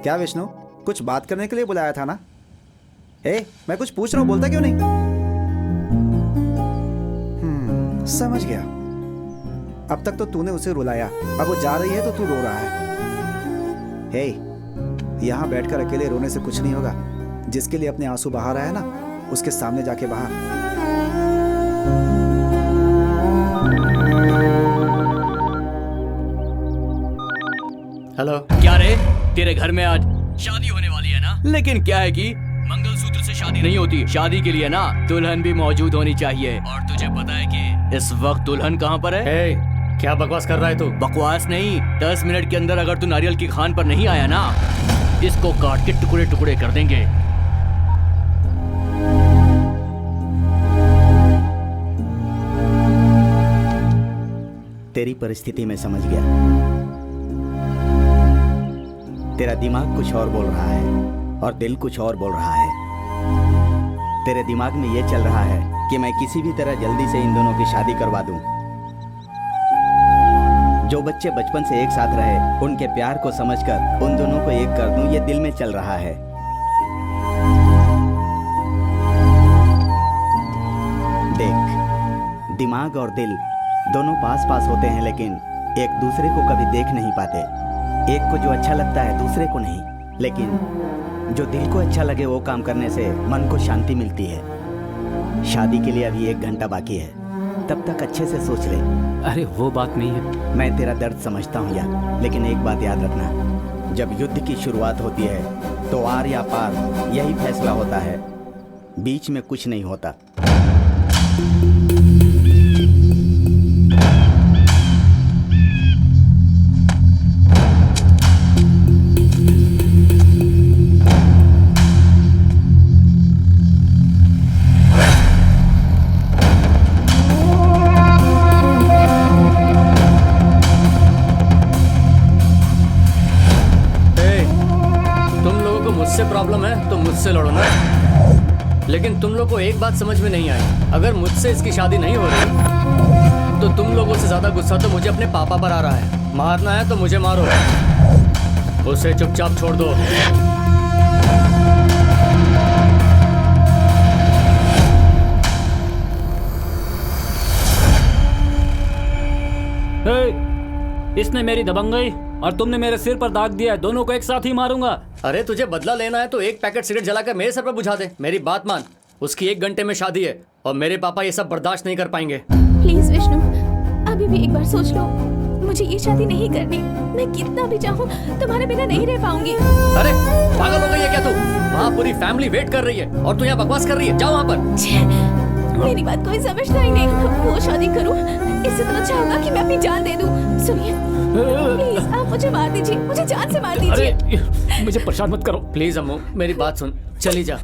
क्या विष्णु, कुछ बात करने के लिए बुलाया था ना? मैं कुछ पूछ रहा हूँ, बोलता क्यों नहीं? समझ गया। अब तक तो तूने उसे रुलाया, अब वो जा रही है तो तू रो रहा है। यहाँ बैठकर अकेले रोने से कुछ नहीं होगा। जिसके लिए अपने आंसू बहा रहा है ना, उसके सामने जाके बहा। हेलो। क्या रे, तेरे घर में आज शादी होने वाली है ना? लेकिन क्या है कि मंगलसूत्र से शादी नहीं होती, शादी के लिए ना दुल्हन भी मौजूद होनी चाहिए। और तुझे पता है कि इस वक्त दुल्हन कहाँ पर है? क्या बकवास कर रहा है तू? बकवास नहीं, 10 मिनट के अंदर अगर तू नारियल की खान पर नहीं आया ना, इसको काट के टुकड़े टुकड़े कर देंगे। तेरी परिस्थिति में समझ गया। तेरा दिमाग कुछ और बोल रहा है और दिल कुछ और बोल रहा है। तेरे दिमाग में ये चल रहा है कि मैं किसी भी तरह जल्दी से इन दोनों की शादी करवा दूं। जो बच्चे बचपन से एक साथ रहे, उनके प्यार को समझकर उन दोनों को एक कर दूं, ये दिल में चल रहा है। देख, दिमाग और दिल दोनों पास पास होते हैं, लेकिन एक दूसरे को कभी देख नहीं पाते। एक को जो अच्छा लगता है, दूसरे को नहीं। लेकिन जो दिल को अच्छा लगे वो काम करने से मन को शांति मिलती है। शादी के लिए अभी 1 घंटा बाकी है, तब तक अच्छे से सोच ले। अरे वो बात नहीं है। मैं तेरा दर्द समझता हूँ यार, लेकिन एक बात याद रखना, जब युद्ध की शुरुआत होती है तो आर या पार यही फैसला होता है, बीच में कुछ नहीं होता। मुझसे लड़ो ना, लेकिन तुम लोग को एक बात समझ में नहीं आई। अगर मुझसे इसकी शादी नहीं हो रही तो तुम लोगों से ज्यादा गुस्सा तो मुझे अपने पापा पर आ रहा है। मारना है तो मुझे मारो, उसे चुपचाप छोड़ दो। इसने मेरी दबंगई और तुमने मेरे सिर पर दाग दिया है, दोनों को एक साथ ही मारूंगा। अरे तुझे बदला लेना है तो एक पैकेट सिगरेट जलाकर मेरे सर पर बुझा दे। मेरी बात मान, उसकी 1 घंटे में शादी है और मेरे पापा ये सब बर्दाश्त नहीं कर पाएंगे। प्लीज विष्णु, अभी भी एक बार सोच लो। मुझे ये शादी नहीं करनी। मैं कितना भी चाहूँ तुम्हारे बिना नहीं रह पाऊंगी। अरे पागल हो गई है क्या तू? वहाँ पूरी फैमिली वेट कर रही है और तू यहाँ बकवास कर रही है। जाओ वहाँ पर। मेरी बात कोई समझता ही नहीं। वो शादी करूं, इससे तो अच्छा होगा कि मैं अपनी जान दे दूं। सुनिए प्लीज, आप मुझे मार दीजिए, मुझे जान से मार दीजिए। अरे मुझे परेशान मत करो प्लीज अम्मू, मेरी बात सुन, चली जा।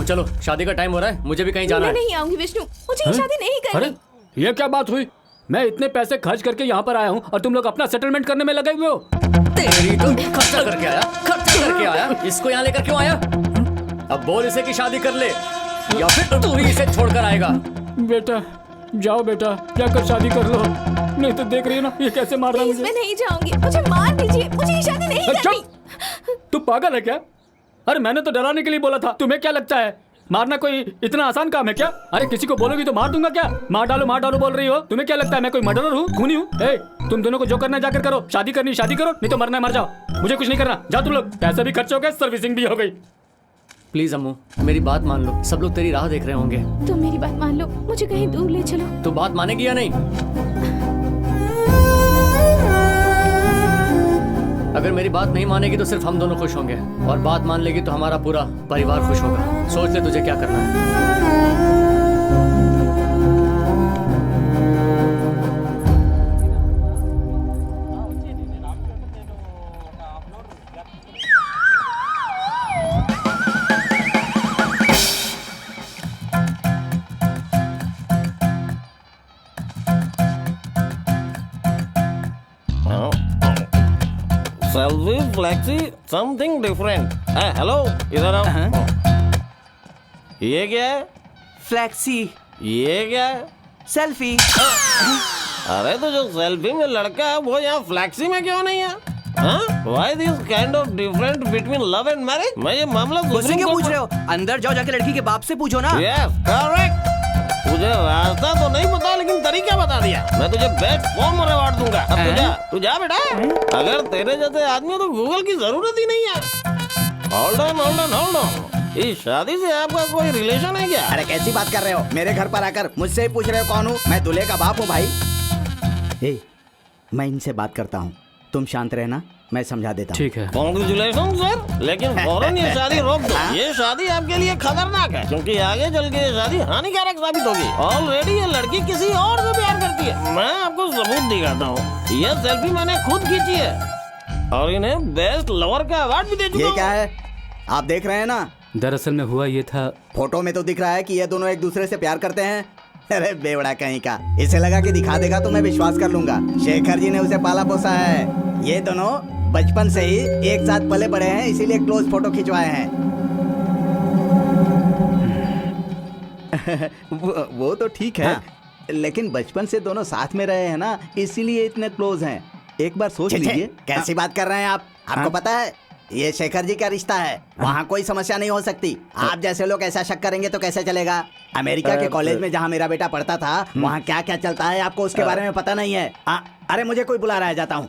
चलो शादी का टाइम हो रहा है, मुझे भी कहीं जाना है। मैं नहीं आऊंगी विष्णु, मुझे ये शादी नहीं करनी। अरे ये क्या बात हुई? मैं इतने पैसे खर्च करके यहाँ पर आया हूँ और तुम लोग अपना सेटलमेंट करने में लगे हुए हो। तेरी तो खर्चा करके आया, इसको यहाँ लेकर क्यों आया? अब बोल इसे कि शादी कर ले या फिर तू ही इसे छोड़कर आएगा। बेटा जाओ, बेटा जाकर शादी कर लो, नहीं तो देख रही है ना ये कैसे मार रहा है मुझे। मैं नहीं जाऊंगी, मुझे मार दीजिए, मुझे ये शादी नहीं करनी। तू पागल है क्या? अरे मैंने तो डराने के लिए बोला था। तुम्हें क्या लगता है मारना कोई इतना आसान काम है क्या? अरे किसी को बोलोगी तो मार दूंगा क्या? मार डालो बोल रही हो। तुम्हें क्या लगता है मैं कोई मर्डरर हूँ, खूनी हूँ? तुम दोनों को जो करना है जाकर करो, शादी करनी शादी करो, नहीं तो मरना है मर जाओ, मुझे कुछ नहीं करना। जाओ तुम लोग, पैसे भी खर्च हो गए, सर्विसिंग भी हो गई। प्लीज अम्मू मेरी बात मान लो, सब लोग तेरी राह देख रहे होंगे। तुम मेरी बात मान लो, मुझे कहीं दूर ले चलो। तू बात मानेगी या नहीं? अगर मेरी बात नहीं मानेगी तो सिर्फ हम दोनों खुश होंगे, और बात मान लेगी तो हमारा पूरा परिवार खुश होगा। सोच ले तुझे क्या करना है। Selfie flexi something different. Hello इधर आओ। ये क्या है? फ्लैक्सी। ये क्या है? सेल्फी। अरे तो जो सेल्फी में लड़का है वो यहाँ फ्लैक्सी में क्यों नहीं है? Why this kind of difference between love and marriage? मैं ये मामला मुझसे क्यों पूछ रहे हो? अंदर जाओ, जाके लड़की के बाप से पूछो ना। Yes, correct. तुझे रास्ता तो नहीं पता लेकिन तरीका बता दिया। मैं तुझे बेस्ट फॉर्म अवार्ड दूंगा। अब तू जा बेटा। अगर तेरे जैसे आदमी तो गूगल की जरूरत ही नहीं है। Hold on. इस शादी से आपका कोई रिलेशन है क्या? अरे कैसी बात कर रहे हो? मेरे घर पर आकर मुझसे ही पूछ रहे हो कौन हूँ? मैं दूल्हे का बाप हूँ भाई। मैं इनसे बात करता हूँ, तुम शांत रहना, मैं समझा देता हूँ। ठीक है। कांग्रेचुलेशन सर, लेकिन फौरन ये शादी रोक दो। ये शादी आपके लिए खतरनाक है क्योंकि आगे चल के ये शादी हानिकारक साबित होगी। ऑलरेडी ये लड़की किसी और से प्यार करती है। मैं आपको सबूत दिखाता हूँ। ये सेल्फी मैंने खुद खींची है और इन्हें बेस्ट लवर का अवार्ड भी दे चुका हूँ। ये क्या है आप देख रहे हैं ना? दरअसल में हुआ ये था, फोटो में तो दिख रहा है कि ये दोनों एक दूसरे से प्यार करते हैं। अरे बेवड़ा कहीं का, इसे लगा कि दिखा देगा तो मैं विश्वास कर लूंगा। शेखर जी ने उसे पाला पोसा है। ये दोनों बचपन से ही एक साथ पले बड़े हैं, इसीलिए क्लोज फोटो खिंचवाए हैं। वो तो ठीक है, लेकिन बचपन से दोनों साथ में रहे हैं ना, इसीलिए इतने क्लोज हैं। एक बार सोच छे, छे, लीजिए। कैसी बात कर रहे हैं आप? आपको पता है ये शेखर जी का रिश्ता है, वहाँ कोई समस्या नहीं हो सकती। आप जैसे लोग ऐसा शक करेंगे तो कैसे चलेगा? अमेरिका के कॉलेज में जहाँ मेरा बेटा पढ़ता था वहाँ क्या क्या चलता है आपको उसके बारे में पता नहीं है। अरे मुझे कोई बुला रहा है, जाता हूँ।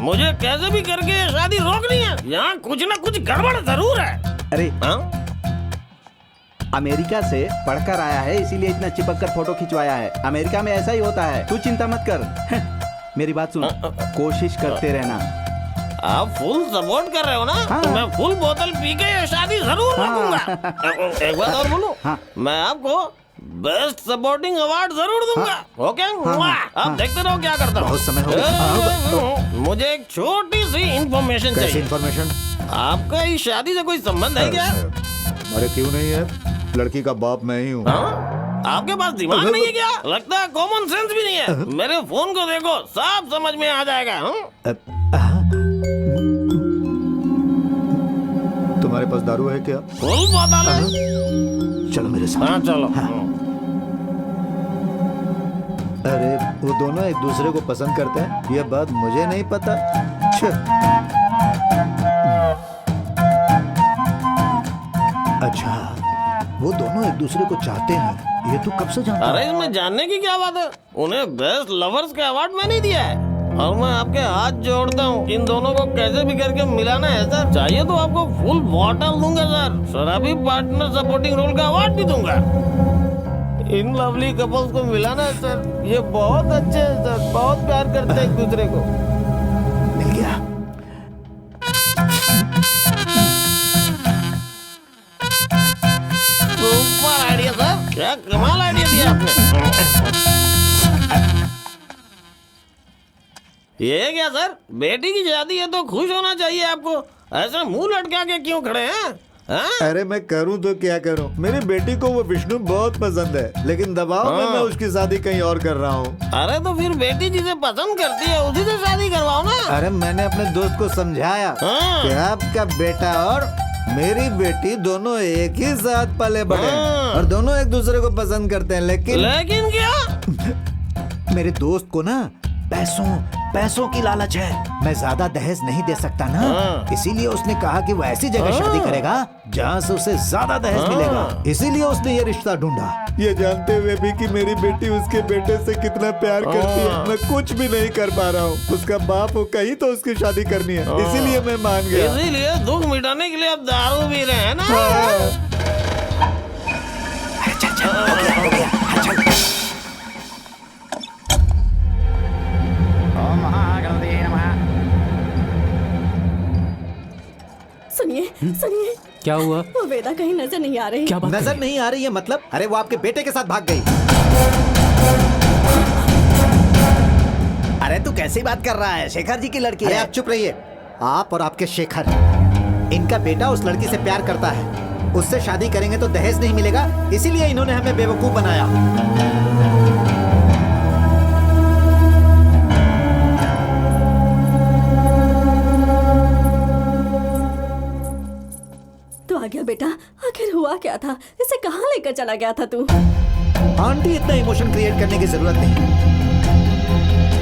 मुझे कैसे भी करके ये शादी रोकनी है, यहाँ कुछ ना कुछ गड़बड़ जरूर है। अरे अमेरिका से पढ़कर आया है इसीलिए इतना चिपक कर फोटो खिंचवाया है। अमेरिका में ऐसा ही होता है, तू चिंता मत कर। मेरी बात सुन, कोशिश करते रहना। आप फुल सपोर्ट कर रहे हो ना? तो मैं फुल बोतल पी के ये शादी जरूर रखूंगा। एक बात और बोलूं, मैं आपको बेस्ट सपोर्टिंग अवार्ड जरूर दूंगा। ओके? आप देखते रहो क्या करता हूँ। बहुत समय हो गया। मुझे एक छोटी सी इंफॉर्मेशन कैसी चाहिए। इंफॉर्मेशन? आपका इस शादी से कोई संबंध है क्या? अरे क्यों नहीं है, लड़की का बाप मैं ही हूँ। आपके पास दिमाग नहीं है क्या? लगता है कॉमन सेंस भी नहीं है। मेरे फोन को देखो, सब समझ में आ जाएगा। तुम्हारे पास दारू है क्या? फुल बोतल है। चलो मेरे साथ। हाँ चलो। अरे वो दोनों एक दूसरे को पसंद करते हैं, ये बात मुझे नहीं पता। अच्छा, वो दोनों एक दूसरे को चाहते हैं, ये तू कब से जानता? अरे इसमें जानने की क्या बात है? उन्हें बेस्ट लवर्स का अवार्ड मैंने ही दिया है और मैं आपके हाथ जोड़ता हूँ। इन दोनों को कैसे भी करके मिलाना है सर। चाहिए तो आपको फुल बॉटल दूंगा सर, शराबी पार्टनर सपोर्टिंग रोल का अवार्ड भी दूंगा। इन लवली कपल्स को मिलाना है सर। ये बहुत अच्छे हैं सर, बहुत प्यार करते हैं एक दूसरे को। मिल गया। सुपर आइडिया सर, क्या कमाल आइडिया दिया आपने। ये क्या सर, बेटी की शादी है तो खुश होना चाहिए आपको। ऐसे मुंह लटका के क्यों खड़े हैं? अरे मैं करूं तो क्या करूं, मेरी बेटी को वो विष्णु बहुत पसंद है, लेकिन दबाव में मैं उसकी शादी कहीं और कर रहा हूँ। अरे तो फिर बेटी जिसे पसंद करती है उसी से शादी करवाओ ना। अरे मैंने अपने दोस्त को समझाया कि आपका बेटा और मेरी बेटी दोनों एक ही साथ पले बड़े हैं और दोनों एक दूसरे को पसंद करते हैं, लेकिन क्या? मेरे दोस्त को ना पैसों की लालच है। मैं ज्यादा दहेज नहीं दे सकता ना, इसीलिए उसने कहा कि वो ऐसी जगह शादी करेगा जहाँ से उसे ज्यादा दहेज मिलेगा। इसीलिए उसने ये रिश्ता ढूंढा, ये जानते हुए भी कि मेरी बेटी उसके बेटे से कितना प्यार करती है। मैं कुछ भी नहीं कर पा रहा हूँ। उसका बाप हो कहीं तो उसकी शादी करनी है, इसीलिए मैं मान गया। इसीलिए दुख मिटाने के लिए अब दारू पी रहे हैं ना। सुनिए। क्या हुआ? वो वेदा कहीं नजर नहीं आ रही। क्या बात नजर नहीं आ रही है मतलब? अरे वो आपके बेटे के साथ भाग गई। अरे तू कैसी बात कर रहा है? शेखर जी की लड़की अरे है। आप चुप रहिए। आप और आपके शेखर, इनका बेटा उस लड़की से प्यार करता है। उससे शादी करेंगे तो दहेज नहीं मिलेगा, इसीलिए इन्होंने हमें बेवकूफ बनाया। तो आ गया बेटा, आखिर हुआ क्या था? इसे कहाँ लेकर चला गया था तू? आंटी, इतना इमोशन क्रिएट करने की जरूरत नहीं।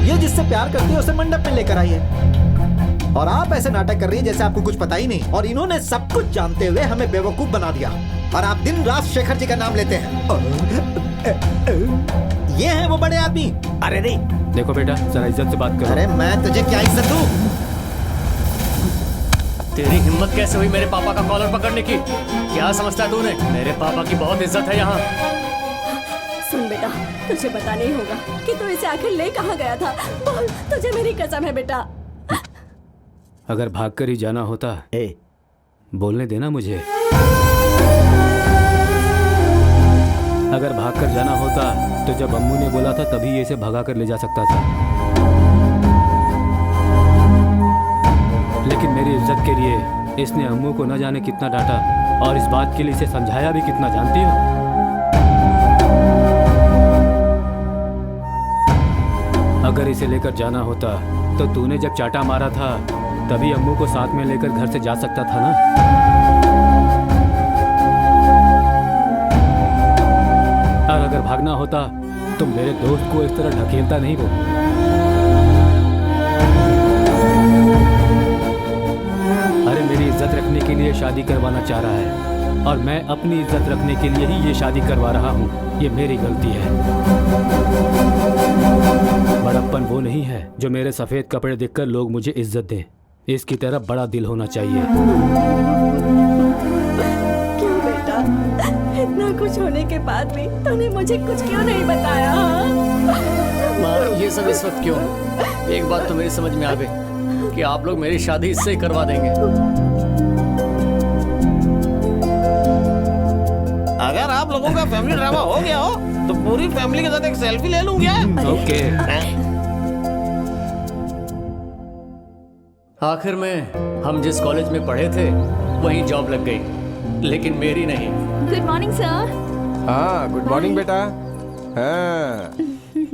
ये जिससे प्यार करती है उसे मंडप में लेकर आई है और आप ऐसे नाटक कर रही है जैसे आपको कुछ पता ही नहीं। और इन्होंने सब कुछ जानते हुए हमें बेवकूफ बना दिया और आप दिन रात शेखर जी का नाम लेते हैं। ये हैं वो बड़े आदमी। अरे नहीं, देखो बेटा, जरा इज्जत से बात करो। अरे मैं तुझे क्या इज्जत दूं? तेरी हिम्मत कैसे हुई मेरे पापा का कॉलर पकड़ने की? क्या समझता है तूने? मेरे पापा की बहुत इज्जत है यहाँ। सुन बेटा, तुझे पता नहीं होगा कि तू इसे आखिर ले कहाँ गया था। बोल, तुझे मेरी कसम है बेटा। अगर भागकर ही जाना होता, बोलने देना मुझे। अगर भागकर जाना होता तो जब अम्मू ने बोला था तभी ये इसे भगा कर ले जा सकता था। लेकिन मेरी इज्जत के लिए इसने अम्मू को न जाने कितना डांटा और इस बात के लिए इसे समझाया भी कितना, जानती हो? अगर इसे लेकर जाना होता तो तूने जब चाटा मारा था तभी अम्मू को साथ में लेकर घर से जा सकता था ना। और अगर भागना होता तो मेरे दोस्त को इस तरह ढकेलता नहीं वो। अरे मेरी इज्जत रखने के लिए शादी करवाना चाह रहा है और मैं अपनी इज्जत रखने के लिए ही ये शादी करवा रहा हूँ। ये मेरी गलती है। बड़प्पन वो नहीं है जो मेरे सफेद कपड़े देखकर लोग मुझे इज्जत दें। इसकी तरह बड़ा दिल होना चाहिए। क्यों बेटा, इतना कुछ होने के बाद भी तूने मुझे कुछ क्यों नहीं बताया? माँ, ये सब इस वक्त क्यों? एक बात तो मेरी समझ में आ गई कि आप लोग मेरी शादी इससे ही करवा देंगे। अगर आप लोगों का फैमिली ड्रामा हो गया हो तो पूरी फैमिली के साथ एक सेल्फी ले लूं क्या? ओके। आखिर में हम जिस कॉलेज में पढ़े थे वहीं जॉब लग गई, लेकिन मेरी नहीं। Good morning sir. हाँ, गुड मॉर्निंग बेटा। हाँ,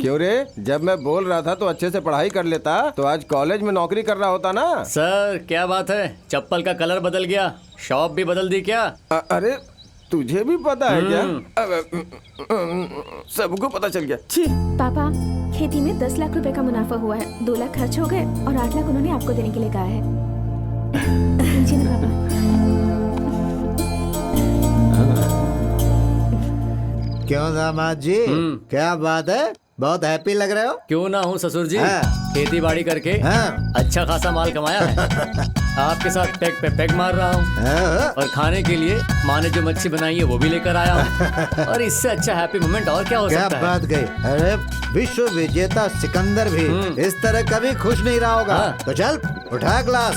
क्यों रे, जब मैं बोल रहा था तो अच्छे से पढ़ाई कर लेता तो आज कॉलेज में नौकरी कर रहा होता ना। सर क्या बात है, चप्पल का कलर बदल गया, शॉप भी बदल दी क्या? अरे तुझे भी पता है क्या? सबको पता चल गया। छी। पापा, खेती में 10 लाख रुपए का मुनाफा हुआ है, 2 लाख खर्च हो गए और 8 लाख उन्होंने आपको देने के लिए कहा है। जी ना पापा। क्यों दामाद जी, क्या बात है? बहुत हैप्पी लग रहे हो। क्यों ना हूँ ससुर जी। हाँ। खेती बाड़ी करके अच्छा खासा माल कमाया है। आपके साथ पैग पे पैग मार रहा हूँ और खाने के लिए माँ ने जो मच्छी बनाई है वो भी लेकर आया हूँ। और इससे अच्छा हैप्पी मोमेंट और क्या हो सकता है? क्या बात गई। अरे विश्व विजेता सिकंदर भी इस तरह कभी खुश नहीं रहा होगा। तो चल उठा ग्लास।